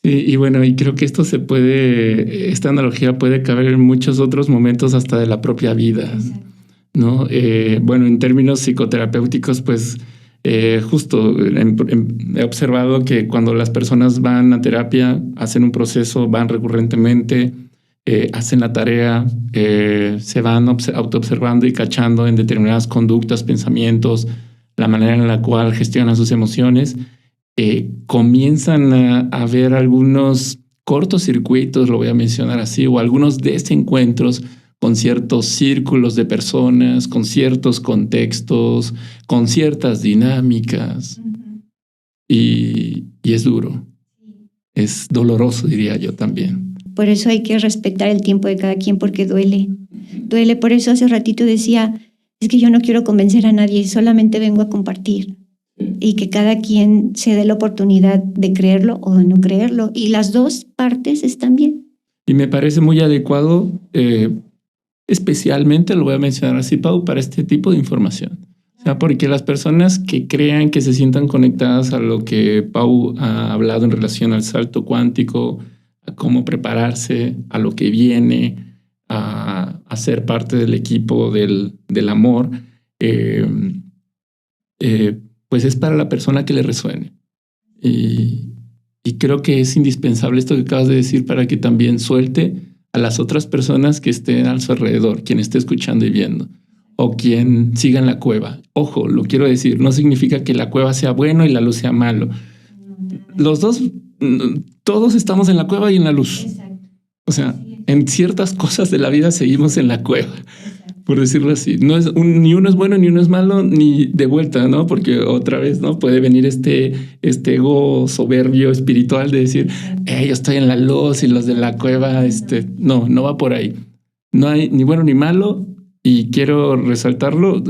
Sí, y bueno, y creo que esta analogía puede caber en muchos otros momentos hasta de la propia vida, ¿no? Bueno, en términos psicoterapéuticos, pues justo he observado que cuando las personas van a terapia, hacen un proceso, van recurrentemente, hacen la tarea, se van autoobservando y cachando en determinadas conductas, pensamientos, la manera en la cual gestionan sus emociones, comienzan a ver algunos cortocircuitos, lo voy a mencionar así, o algunos desencuentros con ciertos círculos de personas, con ciertos contextos, con ciertas dinámicas. Y es duro, es doloroso, diría yo también. Por eso hay que respetar el tiempo de cada quien, porque duele. Duele, por eso hace ratito decía, es que yo no quiero convencer a nadie, solamente vengo a compartir. Y que cada quien se dé la oportunidad de creerlo o de no creerlo. Y las dos partes están bien. Y me parece muy adecuado, especialmente, lo voy a mencionar así, Pau, para este tipo de información. O sea, porque las personas que crean, que se sientan conectadas a lo que Pau ha hablado en relación al salto cuántico, a cómo prepararse, a lo que viene, a ser parte del equipo del amor, pues es para la persona que le resuene. Y creo que es indispensable esto que acabas de decir para que también suelte a las otras personas que estén a su alrededor, quien esté escuchando y viendo, o quien siga en la cueva. Ojo, lo quiero decir, no significa que la cueva sea bueno y la luz sea malo. Los dos, todos estamos en la cueva y en la luz. O sea, en ciertas cosas de la vida seguimos en la cueva, por decirlo así. No es ni uno es bueno ni uno es malo, ni de vuelta, ¿no? Porque otra vez, ¿no? Puede venir este ego soberbio espiritual de decir, yo estoy en la luz y los de la cueva, no va por ahí. No hay ni bueno ni malo. Y quiero resaltarlo,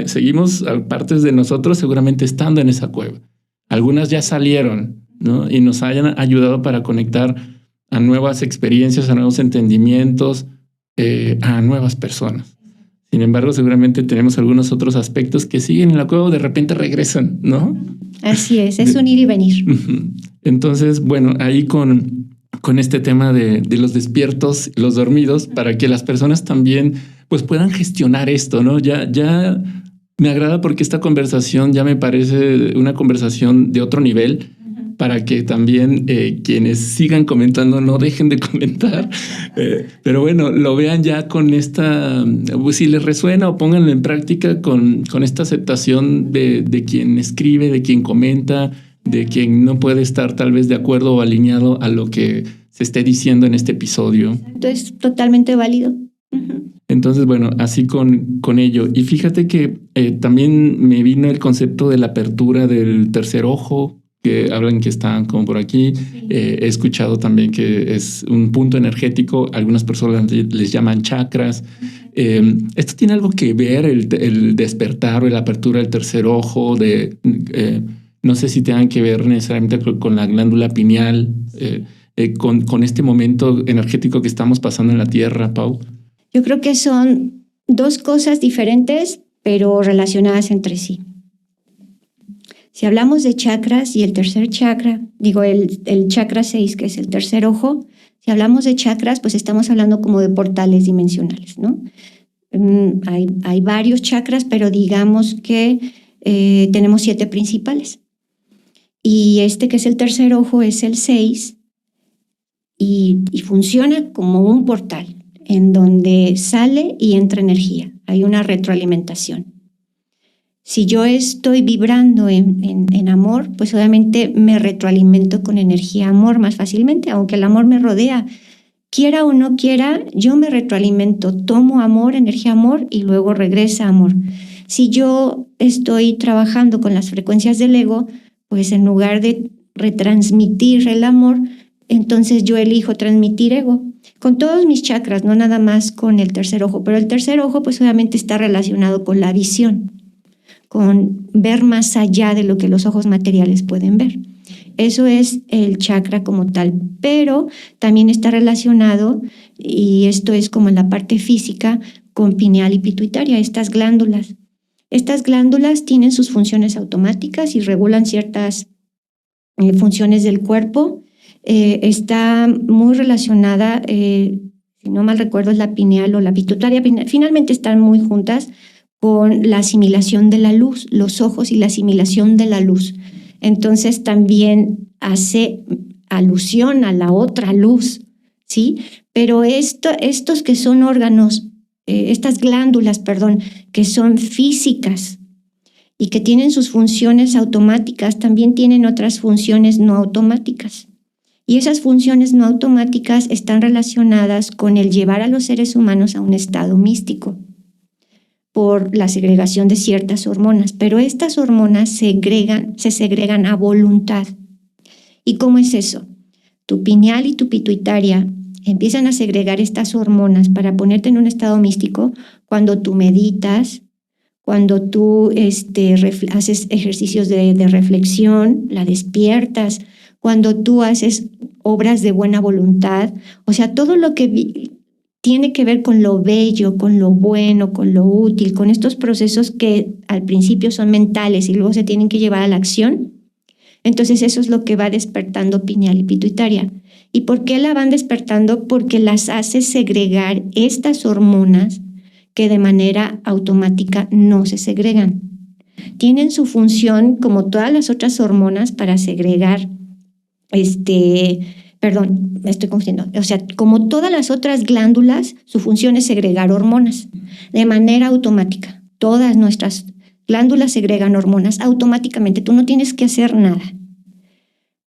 seguimos partes de nosotros seguramente estando en esa cueva. Algunas ya salieron, ¿no? Y nos hayan ayudado para conectar a nuevas experiencias, a nuevos entendimientos, a nuevas personas. Sin embargo, seguramente tenemos algunos otros aspectos que siguen en la cueva o de repente regresan, ¿no? Así es un ir y venir. Entonces, bueno, ahí con este tema de los despiertos, los dormidos, para que las personas también pues puedan gestionar esto, ¿no? Ya me agrada porque esta conversación ya me parece una conversación de otro nivel, para que también quienes sigan comentando no dejen de comentar. Pero bueno, lo vean ya con esta, pues si les resuena o pónganlo en práctica con esta aceptación de quien escribe, de quien comenta, de quien no puede estar tal vez de acuerdo o alineado a lo que se esté diciendo en este episodio. Entonces, totalmente válido. Entonces, bueno, así con ello. Y fíjate que también me vino el concepto de la apertura del tercer ojo, que hablan que están como por aquí. He escuchado también que es un punto energético. Algunas personas les llaman chakras. ¿Esto tiene algo que ver, el despertar o la apertura del tercer ojo? No sé si tengan que ver necesariamente con la glándula pineal, con este momento energético que estamos pasando en la Tierra, Pau. Yo creo que son dos cosas diferentes, pero relacionadas entre sí. Si hablamos de chakras y el tercer chakra, el chakra 6, que es el tercer ojo, si hablamos de chakras, pues estamos hablando como de portales dimensionales, ¿no? Hay varios chakras, pero digamos que tenemos 7 principales. Y que es el tercer ojo, es el 6 y funciona como un portal en donde sale y entra energía. Hay una retroalimentación. Si yo estoy vibrando en amor, pues obviamente me retroalimento con energía amor más fácilmente, aunque el amor me rodea. Quiera o no quiera, yo me retroalimento, tomo amor, energía amor y luego regresa amor. Si yo estoy trabajando con las frecuencias del ego, pues en lugar de retransmitir el amor, entonces yo elijo transmitir ego. Con todos mis chakras, no nada más con el tercer ojo, pero el tercer ojo pues obviamente está relacionado con la visión, con ver más allá de lo que los ojos materiales pueden ver. Eso es el chakra como tal, pero también está relacionado, y esto es como en la parte física, con pineal y pituitaria, estas glándulas. Estas glándulas tienen sus funciones automáticas y regulan ciertas funciones del cuerpo. Está muy relacionada, si no mal recuerdo, es la pineal o la pituitaria. Finalmente están muy juntas con la asimilación de la luz, los ojos y la asimilación de la luz. Entonces también hace alusión a la otra luz, ¿sí? Pero estos que son órganos, estas glándulas, que son físicas y que tienen sus funciones automáticas, también tienen otras funciones no automáticas. Y esas funciones no automáticas están relacionadas con el llevar a los seres humanos a un estado místico por la segregación de ciertas hormonas. Pero estas hormonas se segregan a voluntad. ¿Y cómo es eso? Tu pineal y tu pituitaria empiezan a segregar estas hormonas para ponerte en un estado místico cuando tú meditas, cuando tú haces ejercicios de reflexión, la despiertas, cuando tú haces obras de buena voluntad, o sea, todo lo que tiene que ver con lo bello, con lo bueno, con lo útil, con estos procesos que al principio son mentales y luego se tienen que llevar a la acción. Entonces eso es lo que va despertando pineal y pituitaria. ¿Y por qué la van despertando? Porque las hace segregar estas hormonas que de manera automática no se segregan. Tienen su función como todas las otras hormonas para segregar, perdón, me estoy confundiendo. O sea, como todas las otras glándulas, su función es segregar hormonas de manera automática. Todas nuestras glándulas segregan hormonas automáticamente. Tú no tienes que hacer nada.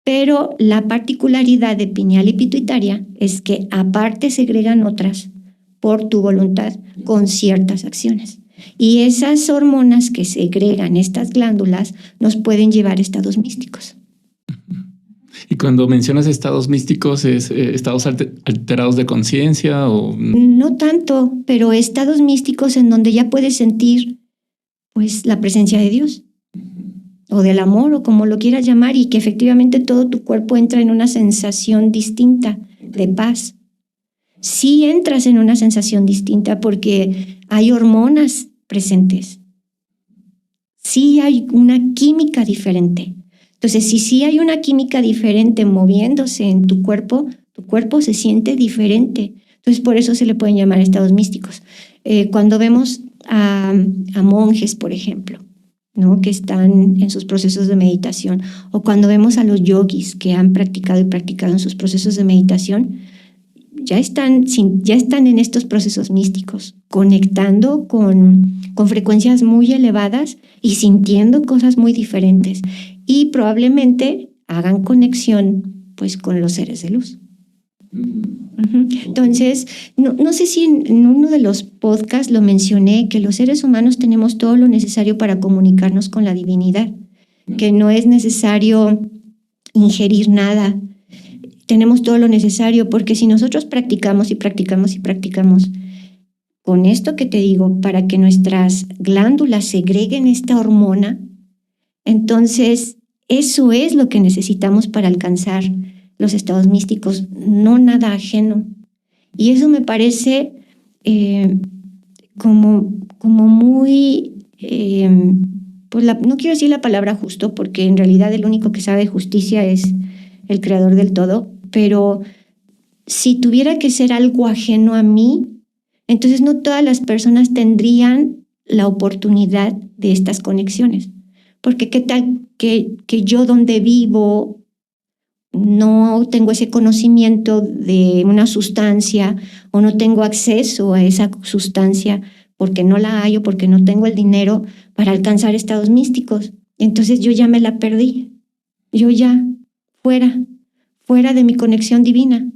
Pero la particularidad de pineal y pituitaria es que aparte segregan otras por tu voluntad con ciertas acciones. Y esas hormonas que segregan estas glándulas nos pueden llevar a estados místicos. Y cuando mencionas estados místicos, ¿es estados alterados de conciencia o...? No tanto, pero estados místicos en donde ya puedes sentir pues la presencia de Dios o del amor o como lo quieras llamar, y que efectivamente todo tu cuerpo entra en una sensación distinta de paz. Sí entras en una sensación distinta porque hay hormonas presentes. Sí hay una química diferente. Entonces, si sí hay una química diferente moviéndose en tu cuerpo se siente diferente. Entonces, por eso se le pueden llamar estados místicos. Cuando vemos a monjes, por ejemplo, ¿no?, que están en sus procesos de meditación, o cuando vemos a los yogis que han practicado en sus procesos de meditación, ya están en estos procesos místicos, conectando con frecuencias muy elevadas y sintiendo cosas muy diferentes. Y probablemente hagan conexión pues con los seres de luz. Entonces, no sé si en uno de los podcasts lo mencioné, que los seres humanos tenemos todo lo necesario para comunicarnos con la divinidad, que no es necesario ingerir nada. Tenemos todo lo necesario, porque si nosotros practicamos y practicamos y practicamos con esto que te digo, para que nuestras glándulas segreguen esta hormona, entonces eso es lo que necesitamos para alcanzar los estados místicos, no nada ajeno. Y eso me parece como muy, pues no quiero decir la palabra justo, porque en realidad el único que sabe de justicia es el creador del todo, pero si tuviera que ser algo ajeno a mí, entonces no todas las personas tendrían la oportunidad de estas conexiones. Porque qué tal que yo donde vivo no tengo ese conocimiento de una sustancia o no tengo acceso a esa sustancia porque no la hay o porque no tengo el dinero para alcanzar estados místicos. Entonces yo ya me la perdí. Yo ya fuera de mi conexión divina.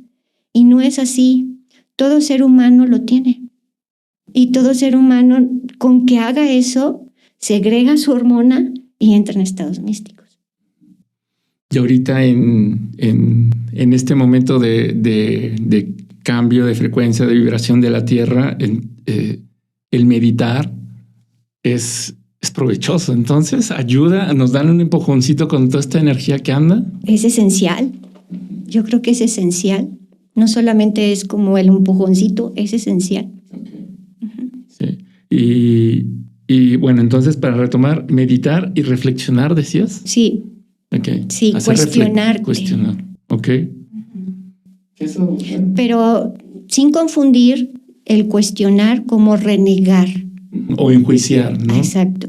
Y no es así. Todo ser humano lo tiene. Y todo ser humano, con que haga eso, segrega su hormona y entra en estados místicos. Y ahorita en este momento de cambio de frecuencia, de vibración de la Tierra, el meditar es provechoso. Entonces ayuda, nos dan un empujoncito con toda esta energía que anda. Es esencial. Yo creo que es esencial. No solamente es como el empujoncito, es esencial. Okay. Sí. Y bueno, entonces para retomar, meditar y reflexionar, ¿decías? Sí. Okay. Sí, cuestionarte. Cuestionar, ok. Eso, bueno. Pero sin confundir el cuestionar como renegar. O enjuiciar, ¿no? Exacto.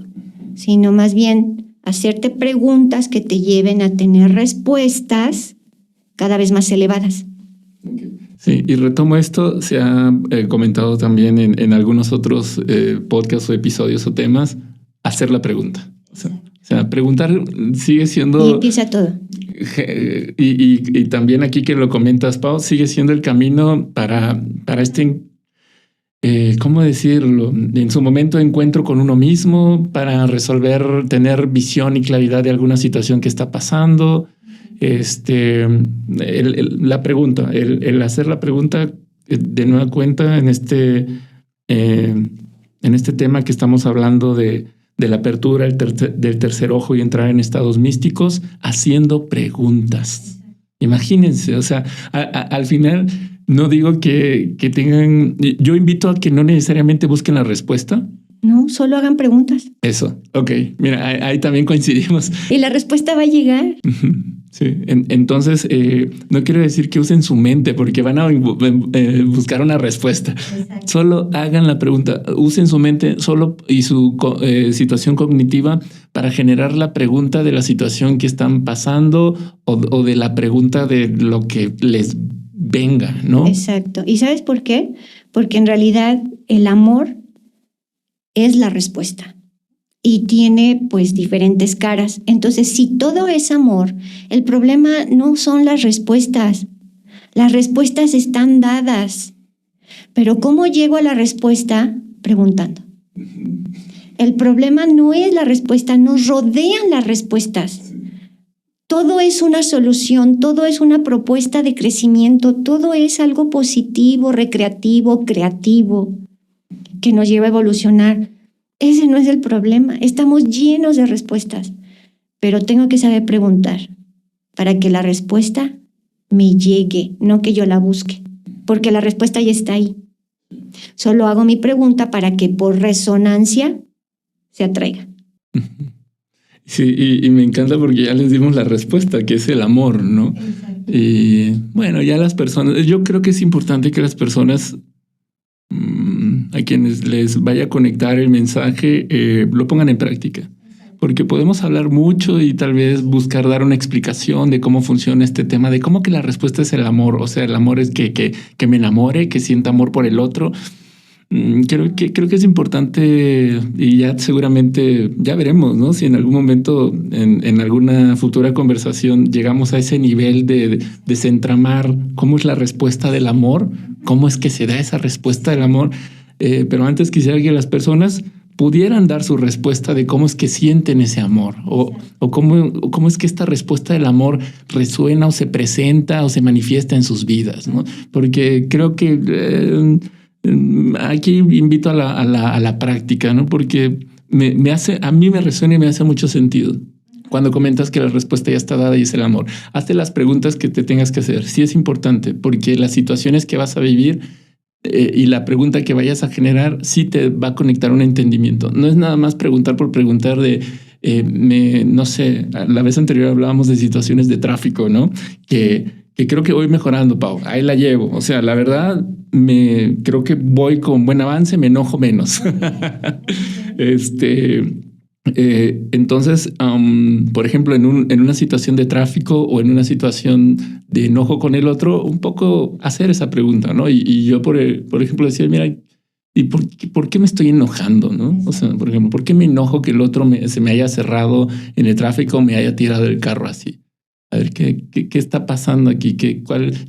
Sino más bien hacerte preguntas que te lleven a tener respuestas cada vez más elevadas. Okay. Sí, y retomo esto, se ha comentado también en algunos otros podcasts o episodios o temas, hacer la pregunta. O sea, O sea, preguntar sigue Y siendo... empieza todo. Y también aquí que lo comentas, Pau, sigue siendo el camino para este, ¿cómo decirlo? En su momento encuentro con uno mismo para resolver, tener visión y claridad de alguna situación que está pasando. La pregunta, el hacer la pregunta de nueva cuenta en este tema que estamos hablando de la apertura del tercer ojo y entrar en estados místicos, haciendo preguntas. Imagínense, o sea, al final no digo que tengan, yo invito a que no necesariamente busquen la respuesta. No, solo hagan preguntas. Eso, ok, mira, ahí también coincidimos. Y la respuesta va a llegar. Sí, entonces no quiero decir que usen su mente porque van a buscar una respuesta. Exacto. Solo hagan la pregunta, usen su mente solo y su situación cognitiva para generar la pregunta de la situación que están pasando o de la pregunta de lo que les venga, ¿no? Exacto. ¿Y sabes por qué? Porque en realidad el amor es la respuesta. Y tiene pues diferentes caras. Entonces, si todo es amor, el problema no son las respuestas. Las respuestas están dadas. Pero ¿cómo llego a la respuesta? Preguntando. El problema no es la respuesta, nos rodean las respuestas. Todo es una solución, todo es una propuesta de crecimiento, todo es algo positivo, recreativo, creativo, que nos lleva a evolucionar. Ese no es el problema. Estamos llenos de respuestas, pero tengo que saber preguntar para que la respuesta me llegue, no que yo la busque, porque la respuesta ya está ahí. Solo hago mi pregunta para que por resonancia se atraiga. Sí, y me encanta porque ya les dimos la respuesta, que es el amor, ¿no? Exacto. Y bueno, ya las personas, yo creo que es importante que las personas a quienes les vaya a conectar el mensaje, lo pongan en práctica. Porque podemos hablar mucho y tal vez buscar dar una explicación de cómo funciona este tema, de cómo que la respuesta es el amor. O sea, el amor es que me enamore, que sienta amor por el otro. Creo que es importante y ya seguramente ya veremos, ¿no? Si en algún momento, en alguna futura conversación, llegamos a ese nivel de desentramar cómo es la respuesta del amor, cómo es que se da esa respuesta del amor. Pero antes quisiera que las personas pudieran dar su respuesta de cómo es que sienten ese amor o cómo es que esta respuesta del amor resuena o se presenta o se manifiesta en sus vidas, ¿no? Porque creo que aquí invito a la práctica, ¿no? Porque a mí me resuena y me hace mucho sentido. Cuando comentas que la respuesta ya está dada y es el amor, hazte las preguntas que te tengas que hacer. Sí es importante porque las situaciones que vas a vivir y la pregunta que vayas a generar sí te va a conectar un entendimiento. No es nada más preguntar por preguntar no sé, la vez anterior hablábamos de situaciones de tráfico, ¿no? Que creo que voy mejorando, Pau. Ahí la llevo. O sea, la verdad, creo que voy con buen avance, me enojo menos. Entonces, por ejemplo, en una situación de tráfico o en una situación de enojo con el otro, un poco hacer esa pregunta, ¿no? Y yo, por ejemplo, decía, mira, ¿y por qué me estoy enojando, no? O sea, por ejemplo, ¿por qué me enojo que el otro se me haya cerrado en el tráfico o me haya tirado el carro así? A ver, ¿qué está pasando aquí?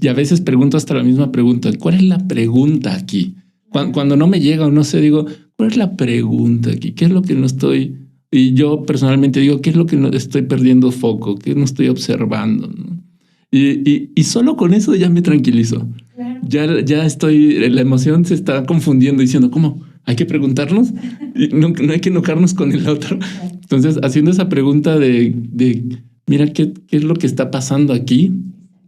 Y a veces pregunto hasta la misma pregunta. ¿Cuál es la pregunta aquí? Cuando no me llega o no sé, digo, ¿cuál es la pregunta aquí? ¿Qué es lo que no estoy...? Y yo personalmente digo, ¿qué es lo que no estoy perdiendo foco? ¿Qué no estoy observando? ¿No? Y solo con eso ya me tranquilizo. Claro. Ya estoy... La emoción se está confundiendo diciendo, ¿cómo? ¿Hay que preguntarnos? No hay que enojarnos con el otro. Entonces, haciendo esa pregunta de mira, ¿qué es lo que está pasando aquí?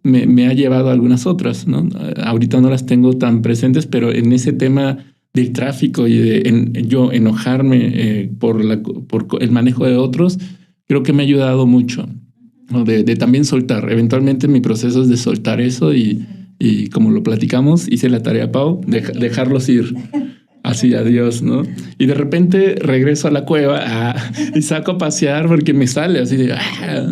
Me ha llevado a algunas otras, ¿no? Ahorita no las tengo tan presentes, pero en ese tema del tráfico y yo enojarme por el manejo de otros, creo que me ha ayudado mucho, ¿no? De también soltar. Eventualmente mi proceso es de soltar eso y como lo platicamos, hice la tarea, Pau, dejarlos ir. Así, adiós, ¿no? Y de repente regreso a la cueva y saco a pasear porque me sale así de,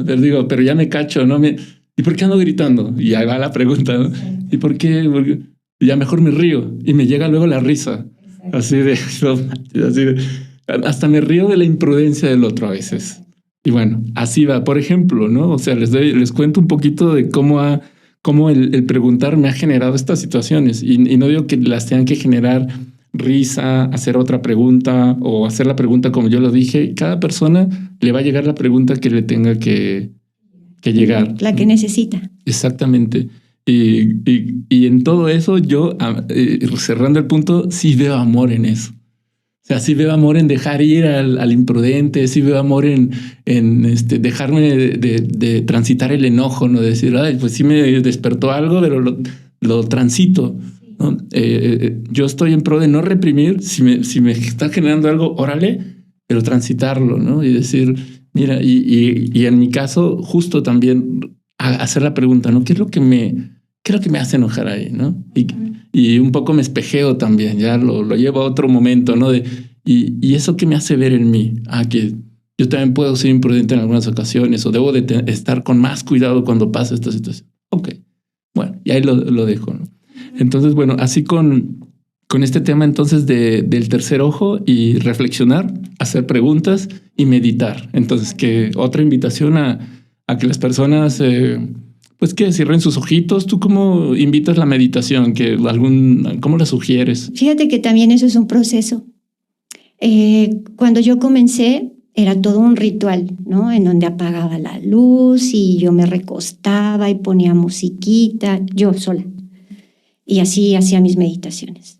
pero digo, pero ya me cacho, ¿no? ¿Y por qué ando gritando? Y ahí va la pregunta, ¿no? ¿Y por qué? Porque ya mejor me río y me llega luego la risa. Así de, hasta me río de la imprudencia del otro a veces. Y bueno, así va. Por ejemplo, ¿no? O sea, les cuento un poquito de cómo el preguntar me ha generado estas situaciones. Y no digo que las tengan que generar risa, hacer otra pregunta o hacer la pregunta como yo lo dije. Cada persona le va a llegar la pregunta que le tenga que llegar. La que necesita. Exactamente. Y en todo eso yo, cerrando el punto, sí veo amor en eso. O sea, sí veo amor en dejar ir al imprudente, sí veo amor en dejarme de transitar el enojo, no decir, ay, pues sí me despertó algo, pero lo transito, ¿no? Yo estoy en pro de no reprimir, si me está generando algo, órale, pero transitarlo, ¿no? Y decir, mira, y en mi caso, justo también hacer la pregunta, ¿no? ¿Qué es lo que me hace enojar ahí, ¿no? Y un poco me espejeo también, ya lo llevo a otro momento, ¿no? Y eso que me hace ver en mí, que yo también puedo ser imprudente en algunas ocasiones o debo de estar con más cuidado cuando pasa esta situación. Ok, bueno, y ahí lo dejo, ¿no? Entonces, bueno, así con este tema entonces del tercer ojo y reflexionar, hacer preguntas y meditar. Entonces, que otra invitación a que las personas... pues que cierren sus ojitos. ¿Tú cómo invitas la meditación? ¿Cómo la sugieres? Fíjate que también eso es un proceso. Cuando yo comencé, era todo un ritual, ¿no? En donde apagaba la luz y yo me recostaba y ponía musiquita, yo sola. Y así hacía mis meditaciones.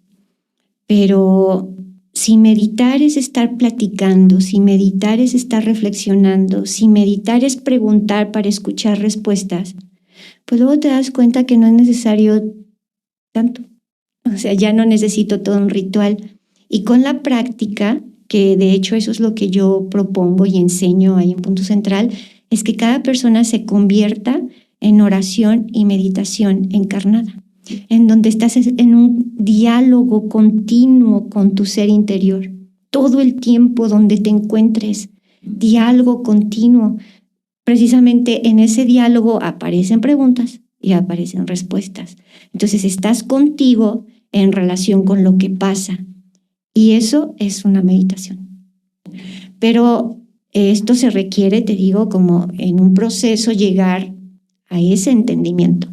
Pero si meditar es estar platicando, si meditar es estar reflexionando, si meditar es preguntar para escuchar respuestas, pues luego te das cuenta que no es necesario tanto. O sea, ya no necesito todo un ritual. Y con la práctica, que de hecho eso es lo que yo propongo y enseño ahí en Punto Central, es que cada persona se convierta en oración y meditación encarnada, en donde estás en un diálogo continuo con tu ser interior. Todo el tiempo donde te encuentres, diálogo continuo. Precisamente en ese diálogo aparecen preguntas y aparecen respuestas. Entonces estás contigo en relación con lo que pasa. Y eso es una meditación. Pero esto se requiere, te digo, como en un proceso llegar a ese entendimiento.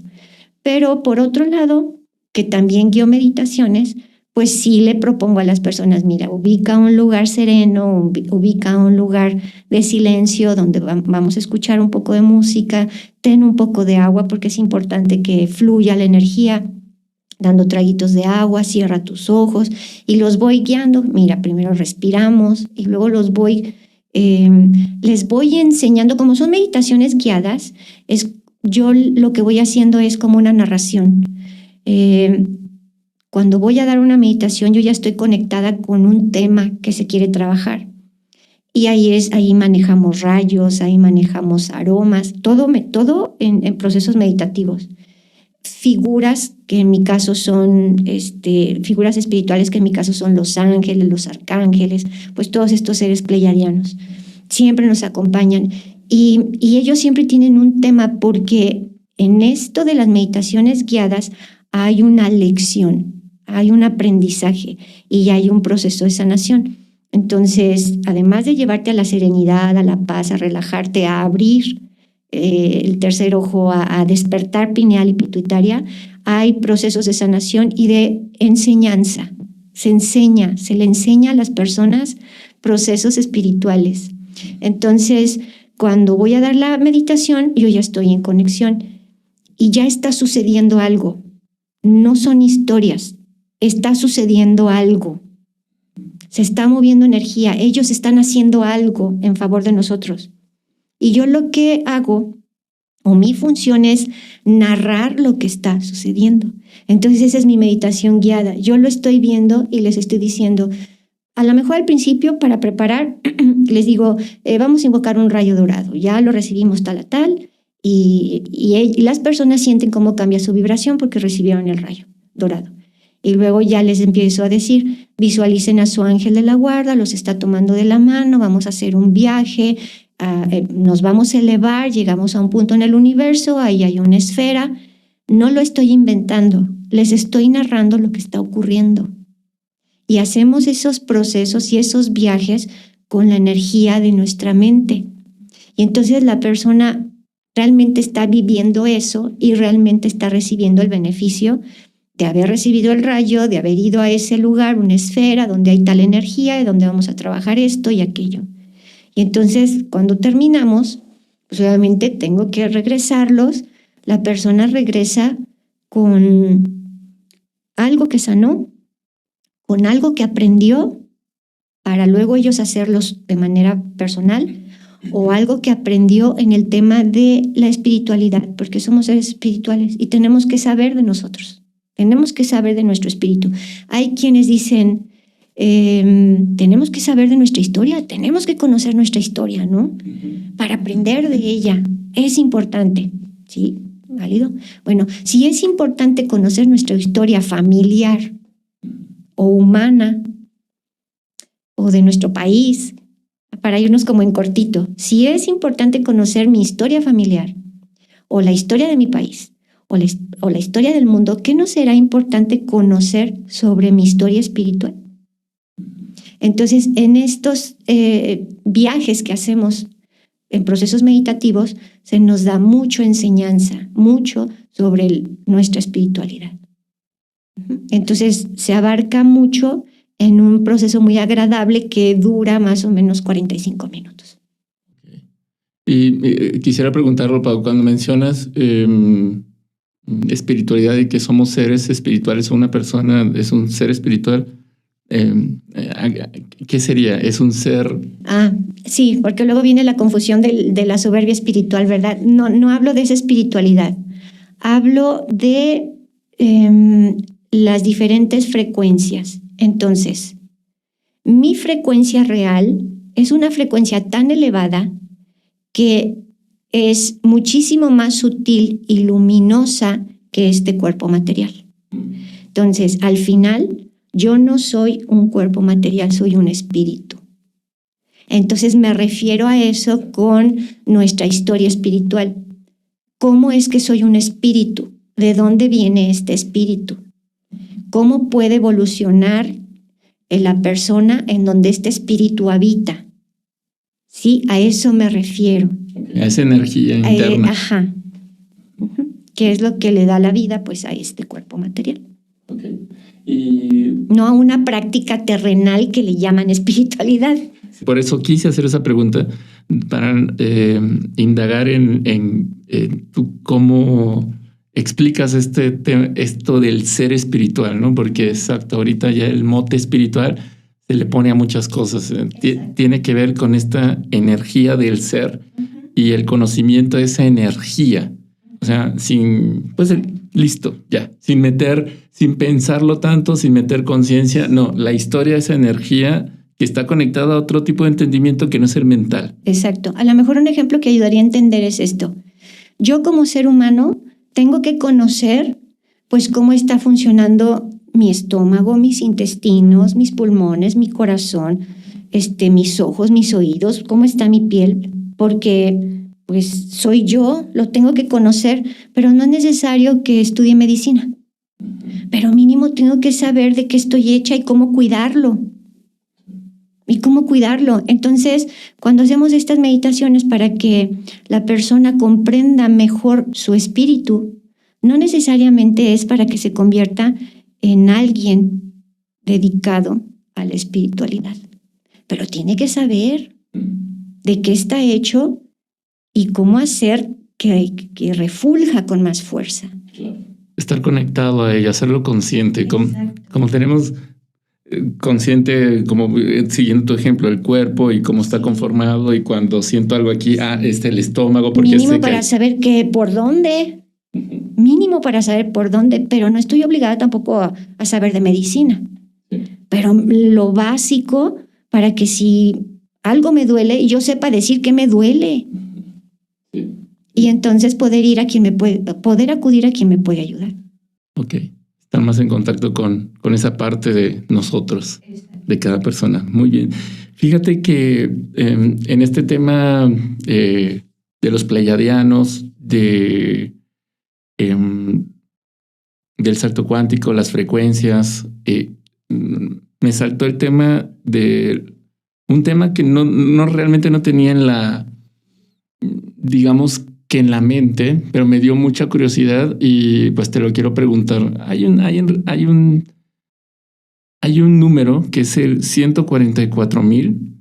Pero por otro lado, que también guío meditaciones, pues sí le propongo a las personas, mira, ubica un lugar sereno, ubica un lugar de silencio donde vamos a escuchar un poco de música, ten un poco de agua porque es importante que fluya la energía, dando traguitos de agua, cierra tus ojos y los voy guiando. Mira, primero respiramos y luego les voy enseñando, como son meditaciones guiadas, yo lo que voy haciendo es como una narración. Cuando voy a dar una meditación, yo ya estoy conectada con un tema que se quiere trabajar. Y ahí manejamos rayos, ahí manejamos aromas, todo en procesos meditativos. Figuras que en mi caso son, figuras espirituales que en mi caso son los ángeles, los arcángeles, pues todos estos seres pleiadianos. Siempre nos acompañan y ellos siempre tienen un tema porque en esto de las meditaciones guiadas hay una lección, hay un aprendizaje y hay un proceso de sanación. Entonces, además de llevarte a la serenidad, a la paz, a relajarte, a abrir el tercer ojo, a despertar pineal y pituitaria, hay procesos de sanación y de enseñanza. Se le enseña a las personas procesos espirituales. Entonces, cuando voy a dar la meditación, yo ya estoy en conexión y ya está sucediendo algo. No son historias, está sucediendo algo. Se está moviendo energía, ellos están haciendo algo en favor de nosotros. Y yo lo que hago, o mi función es narrar lo que está sucediendo. Entonces esa es mi meditación guiada. Yo lo estoy viendo y les estoy diciendo, a lo mejor al principio para preparar, les digo, vamos a invocar un rayo dorado. Ya lo recibimos tal a tal y las personas sienten cómo cambia su vibración porque recibieron el rayo dorado. Y luego ya les empiezo a decir, visualicen a su ángel de la guarda, los está tomando de la mano, vamos a hacer un viaje, nos vamos a elevar, llegamos a un punto en el universo, ahí hay una esfera. No lo estoy inventando, les estoy narrando lo que está ocurriendo. Y hacemos esos procesos y esos viajes con la energía de nuestra mente. Y entonces la persona realmente está viviendo eso y realmente está recibiendo el beneficio de haber recibido el rayo, de haber ido a ese lugar, una esfera donde hay tal energía y donde vamos a trabajar esto y aquello. Y entonces cuando terminamos, pues obviamente tengo que regresarlos. La persona regresa con algo que sanó, con algo que aprendió para luego ellos hacerlos de manera personal, o algo que aprendió en el tema de la espiritualidad, porque somos seres espirituales y tenemos que saber de nosotros, tenemos que saber de nuestro espíritu. Hay quienes dicen, tenemos que saber de nuestra historia, tenemos que conocer nuestra historia, ¿no? Para aprender de ella, es importante, ¿sí? ¿Válido? Bueno, si es importante conocer nuestra historia familiar o humana o de nuestro país, para irnos como en cortito, si es importante conocer mi historia familiar o la historia de mi país o la historia del mundo, ¿qué no será importante conocer sobre mi historia espiritual? Entonces, en estos viajes que hacemos en procesos meditativos, se nos da mucho enseñanza, mucho sobre nuestra espiritualidad. Entonces, se abarca mucho en un proceso muy agradable que dura más o menos 45 minutos. Y quisiera preguntarlo, Pau, cuando mencionas espiritualidad y que somos seres espirituales, una persona es un ser espiritual, ¿qué sería? ¿Es un ser? Sí, porque luego viene la confusión de la soberbia espiritual, ¿verdad? No hablo de esa espiritualidad, hablo de las diferentes frecuencias. Entonces, mi frecuencia real es una frecuencia tan elevada que es muchísimo más sutil y luminosa que este cuerpo material. Entonces, al final, yo no soy un cuerpo material, soy un espíritu. Entonces, me refiero a eso con nuestra historia espiritual. ¿Cómo es que soy un espíritu? ¿De dónde viene este espíritu? ¿Cómo puede evolucionar en la persona en donde este espíritu habita? Sí, a eso me refiero. A esa energía interna. ¿Qué es lo que le da la vida, pues, a este cuerpo material? Okay. Y no a una práctica terrenal que le llaman espiritualidad. Por eso quise hacer esa pregunta para indagar en tú cómo explicas esto del ser espiritual, ¿no? Porque exacto, ahorita ya el mote espiritual se le pone a muchas cosas. Tiene que ver con esta energía del ser y el conocimiento de esa energía. O sea, listo, ya, sin pensarlo tanto, sin meter conciencia. No, la historia de esa energía que está conectada a otro tipo de entendimiento que no es el mental. Exacto. A lo mejor un ejemplo que ayudaría a entender es esto. Yo como ser humano tengo que conocer pues cómo está funcionando mi estómago, mis intestinos, mis pulmones, mi corazón, mis ojos, mis oídos, cómo está mi piel, porque pues soy yo, lo tengo que conocer, pero no es necesario que estudie medicina. Pero mínimo tengo que saber de qué estoy hecha y cómo cuidarlo. Entonces, cuando hacemos estas meditaciones para que la persona comprenda mejor su espíritu, no necesariamente es para que se convierta en alguien dedicado a la espiritualidad, pero tiene que saber de qué está hecho y cómo hacer que refulja con más fuerza. Estar conectado a ella, hacerlo consciente, como tenemos consciente, como siguiendo tu ejemplo, el cuerpo y cómo está conformado, y cuando siento algo aquí, el estómago. Porque mínimo para saber por dónde, pero no estoy obligada tampoco a saber de medicina. Sí. Pero lo básico para que si algo me duele, yo sepa decir qué me duele. Sí. Y entonces poder acudir a quien me puede ayudar. Ok. Estar más en contacto con esa parte de nosotros, de cada persona. Muy bien. Fíjate que en este tema de los pleiadianos, del salto cuántico, las frecuencias, me saltó el tema de un tema que no realmente no tenía digamos que en la mente, pero me dio mucha curiosidad y pues te lo quiero preguntar. Hay un número que es el 144,000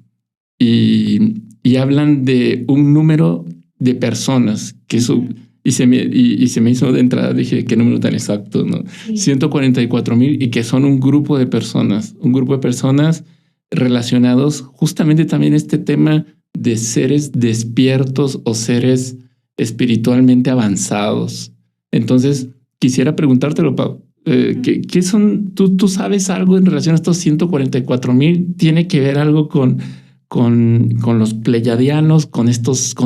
y hablan de un número de personas que eso, y se me hizo de entrada, dije, qué número tan exacto, ¿no? Sí. 144,000 y que son un grupo de personas relacionados justamente también este tema de seres despiertos o seres espiritualmente avanzados. Entonces, quisiera preguntártelo, Pau. ¿Qué son? ¿Tú sabes algo en relación a estos 144,000? ¿Tiene que ver algo con los pleyadianos, con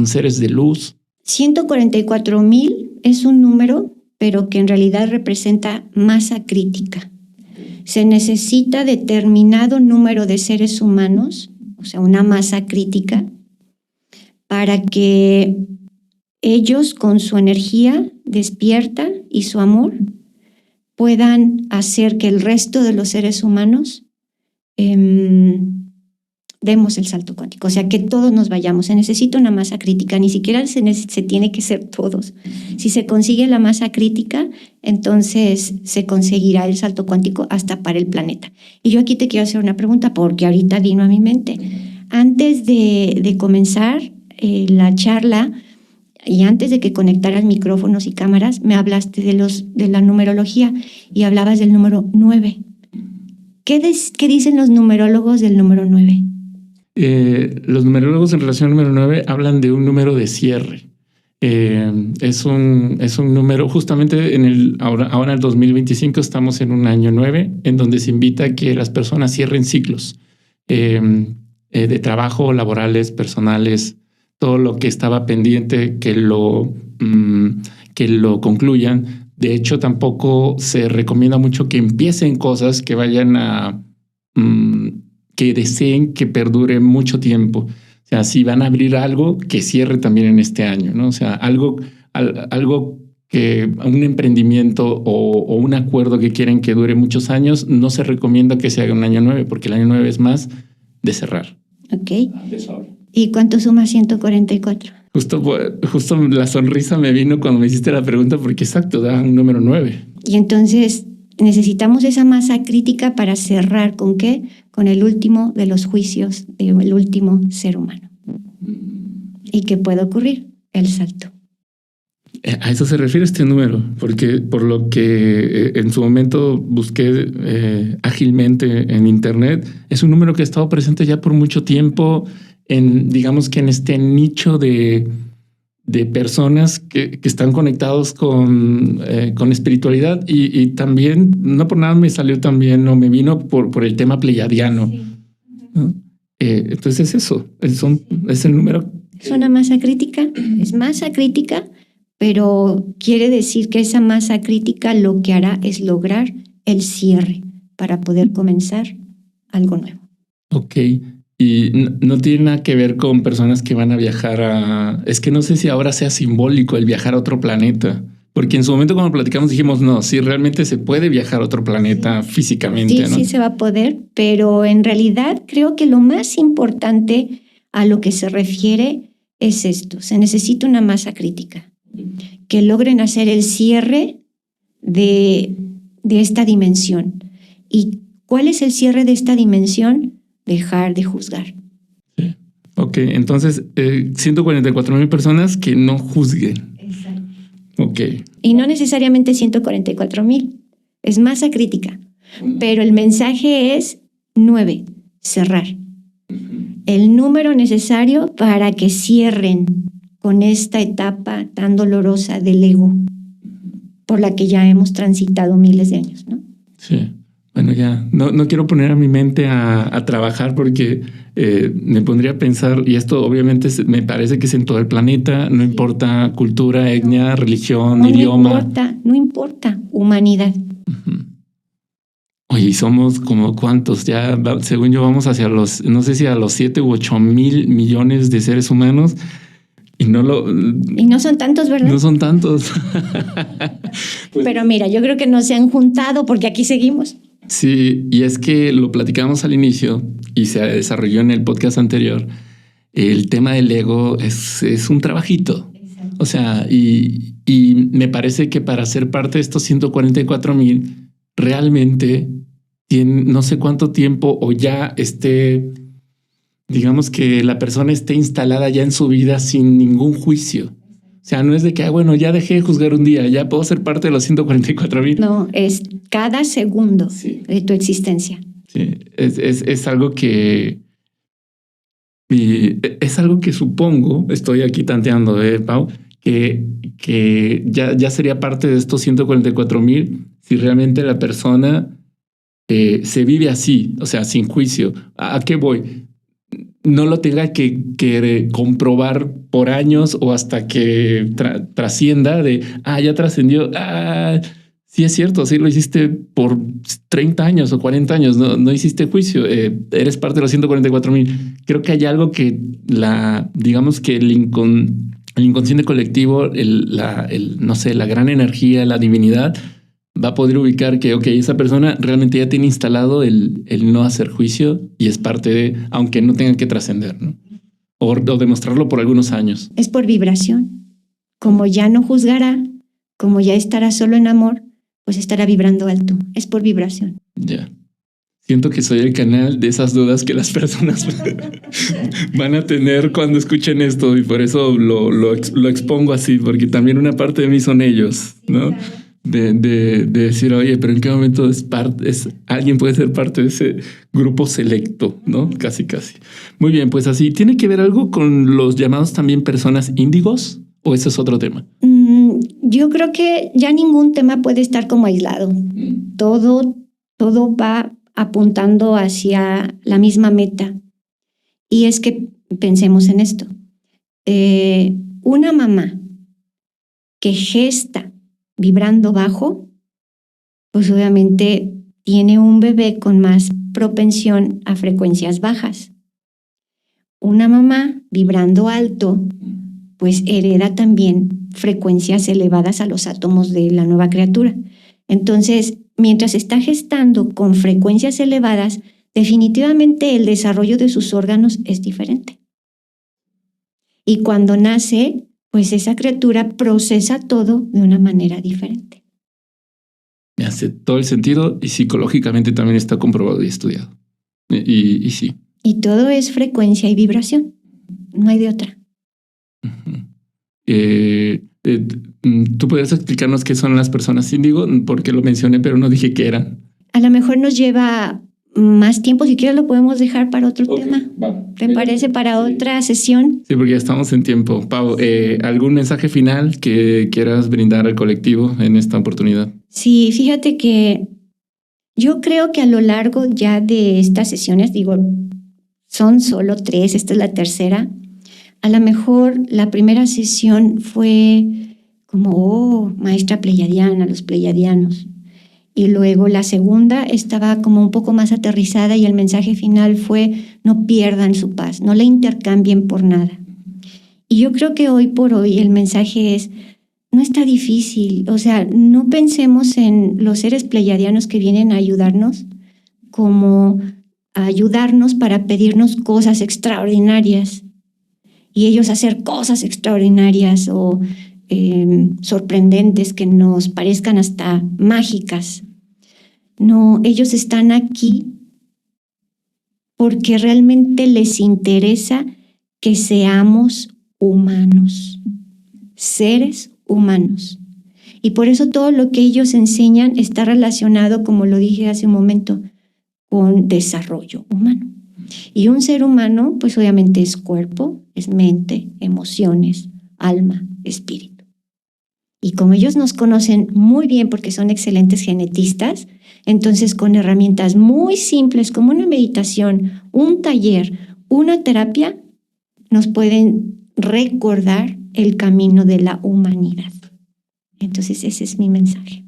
seres de luz? 144,000 es un número, pero que en realidad representa masa crítica. Se necesita determinado número de seres humanos, o sea, una masa crítica, para que ellos, con su energía despierta y su amor, puedan hacer que el resto de los seres humanos demos el salto cuántico, o sea, que todos nos vayamos. Se necesita una masa crítica, ni siquiera se tiene que ser todos. Si se consigue la masa crítica, entonces se conseguirá el salto cuántico hasta para el planeta. Y yo aquí te quiero hacer una pregunta, porque ahorita vino a mi mente. Antes de comenzar la charla, y antes de que conectaras micrófonos y cámaras, me hablaste de la numerología y hablabas del número 9. ¿Qué dicen los numerólogos del número 9? Los numerólogos en relación al número 9 hablan de un número de cierre. Es un número, justamente ahora en el 2025 estamos en un año 9, en donde se invita a que las personas cierren ciclos de trabajo, laborales, personales, todo lo que estaba pendiente, que lo concluyan. De hecho, tampoco se recomienda mucho que empiecen cosas que vayan a que deseen que perdure mucho tiempo. O sea, si van a abrir algo, que cierre también en este año, ¿no? O sea, algo que un emprendimiento o un acuerdo que quieren que dure muchos años, no se recomienda que se haga un año 9, porque el año 9 es más de cerrar. Ok. ¿Y cuánto suma 144? Justo la sonrisa me vino cuando me hiciste la pregunta, porque exacto, da un número 9. Y entonces necesitamos esa masa crítica para cerrar ¿con qué? Con el último de los juicios del último ser humano. ¿Y qué puede ocurrir? El salto. A eso se refiere este número, porque por lo que en su momento busqué ágilmente en internet, es un número que ha estado presente ya por mucho tiempo digamos que en este nicho de personas que están conectados con espiritualidad y también, no por nada me salió también, no me vino por el tema pleyadiano. Sí. ¿No? Entonces es eso, es el número. Es una masa crítica, es masa crítica, pero quiere decir que esa masa crítica lo que hará es lograr el cierre para poder comenzar algo nuevo. Ok. Y no tiene nada que ver con personas que van a viajar es que no sé si ahora sea simbólico el viajar a otro planeta, porque en su momento cuando platicamos dijimos no, sí realmente se puede viajar a otro planeta físicamente. Sí, ¿no? Sí se va a poder, pero en realidad creo que lo más importante a lo que se refiere es esto. Se necesita una masa crítica que logren hacer el cierre de esta dimensión. ¿Y cuál es el cierre de esta dimensión? Dejar de juzgar. Sí. Ok, entonces 144,000 personas que no juzguen. Exacto. Ok. Y no necesariamente 144,000, es masa crítica, pero el mensaje es 9, cerrar. El número necesario para que cierren con esta etapa tan dolorosa del ego por la que ya hemos transitado miles de años, ¿no? Sí. Bueno, ya no quiero poner a mi mente a trabajar porque me pondría a pensar, y esto obviamente me parece que es en todo el planeta, no importa cultura, etnia, religión, idioma. No importa, humanidad. Uh-huh. Oye, y somos como cuántos, ya según yo vamos hacia no sé si a los 7 u 8 mil millones de seres humanos. Y no son tantos, ¿verdad? No son tantos. Pues, pero mira, yo creo que no se han juntado porque aquí seguimos. Sí, y es que lo platicamos al inicio y se desarrolló en el podcast anterior. el tema del ego es un trabajito. Exacto. O sea, y me parece que para ser parte de estos 144,000, realmente tiene no sé cuánto tiempo o ya digamos que la persona esté instalada ya en su vida sin ningún juicio. O sea, no es de que, bueno, ya dejé de juzgar un día, ya puedo ser parte de los 144,000. No, es cada segundo Sí. de tu existencia. Sí, es algo que... Y es algo que supongo, estoy aquí tanteando, Pau, que ya sería parte de estos 144,000 si realmente la persona se vive así, o sea, sin juicio. ¿A qué voy? No lo tenga que comprobar por años o hasta que trascienda de, ya trascendió, sí es cierto, sí lo hiciste por 30 años o 40 años, no hiciste juicio, eres parte de los 144,000. Creo que hay algo que digamos que el inconsciente colectivo, no sé, la gran energía, la divinidad, va a poder ubicar que, esa persona realmente ya tiene instalado el no hacer juicio y es parte de, aunque no tengan que trascender, ¿no? O demostrarlo por algunos años. Es por vibración. Como ya no juzgará, como ya estará solo en amor, pues estará vibrando alto. Es por vibración. Ya. Siento que soy el canal de esas dudas que las personas van a tener cuando escuchen esto y por eso lo expongo así, porque también una parte de mí son ellos, ¿no? De decir, oye, pero ¿en qué momento alguien puede ser parte de ese grupo selecto, ¿no? Casi. Muy bien, pues así. ¿Tiene que ver algo con los llamados también personas índigos o ese es otro tema? Yo creo que ya ningún tema puede estar como aislado. Todo va apuntando hacia la misma meta. Y es que pensemos en esto. Una mamá que gesta vibrando bajo, pues obviamente tiene un bebé con más propensión a frecuencias bajas. Una mamá vibrando alto, pues hereda también frecuencias elevadas a los átomos de la nueva criatura. Entonces, mientras está gestando con frecuencias elevadas, definitivamente el desarrollo de sus órganos es diferente. Y cuando nace, pues esa criatura procesa todo de una manera diferente. Me hace todo el sentido y psicológicamente también está comprobado y estudiado. Y sí. Y todo es frecuencia y vibración. No hay de otra. ¿Tú podrías explicarnos qué son las personas índigo? Porque lo mencioné, pero no dije qué eran. A lo mejor nos lleva más tiempo. Si quieres lo podemos dejar para otro tema. ¿Te parece para otra sesión? Sí, porque ya estamos en tiempo. Pau, ¿algún mensaje final que quieras brindar al colectivo en esta oportunidad? Sí, fíjate que yo creo que a lo largo ya de estas sesiones, son solo 3, esta es la tercera. A lo mejor la primera sesión fue como, maestra pleyadiana, los pleyadianos. Y luego la segunda estaba como un poco más aterrizada y el mensaje final fue, no pierdan su paz, no la intercambien por nada. Y yo creo que hoy por hoy el mensaje es, no está difícil, o sea, no pensemos en los seres pleyadianos que vienen a ayudarnos como a ayudarnos para pedirnos cosas extraordinarias y ellos hacer cosas extraordinarias o sorprendentes que nos parezcan hasta mágicas. No, ellos están aquí porque realmente les interesa que seamos humanos, seres humanos. Y por eso todo lo que ellos enseñan está relacionado, como lo dije hace un momento, con desarrollo humano. Y un ser humano, pues obviamente es cuerpo, es mente, emociones, alma, espíritu. Y como ellos nos conocen muy bien porque son excelentes genetistas, entonces con herramientas muy simples como una meditación, un taller, una terapia, nos pueden recordar el camino de la humanidad. Entonces ese es mi mensaje.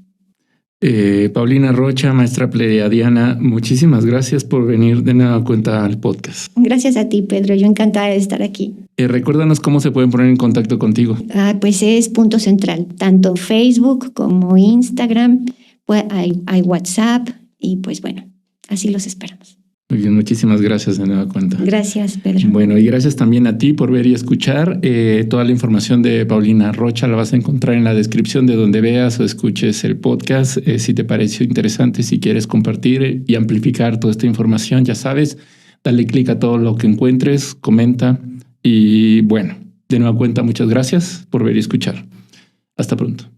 Paulina Rocha, maestra pleyadiana, muchísimas gracias por venir de nueva cuenta al podcast. Gracias a ti, Pedro. Yo encantada de estar aquí. Recuérdanos cómo se pueden poner en contacto contigo. Pues es Punto Central, tanto Facebook como Instagram, pues hay WhatsApp y pues bueno, así los esperamos. Muy bien, muchísimas gracias de nueva cuenta. Gracias, Pedro. Bueno, y gracias también a ti por ver y escuchar. Toda la información de Paulina Rocha la vas a encontrar en la descripción de donde veas o escuches el podcast. Si te pareció interesante, si quieres compartir y amplificar toda esta información, ya sabes, dale clic a todo lo que encuentres, comenta y bueno, de nueva cuenta, muchas gracias por ver y escuchar. Hasta pronto.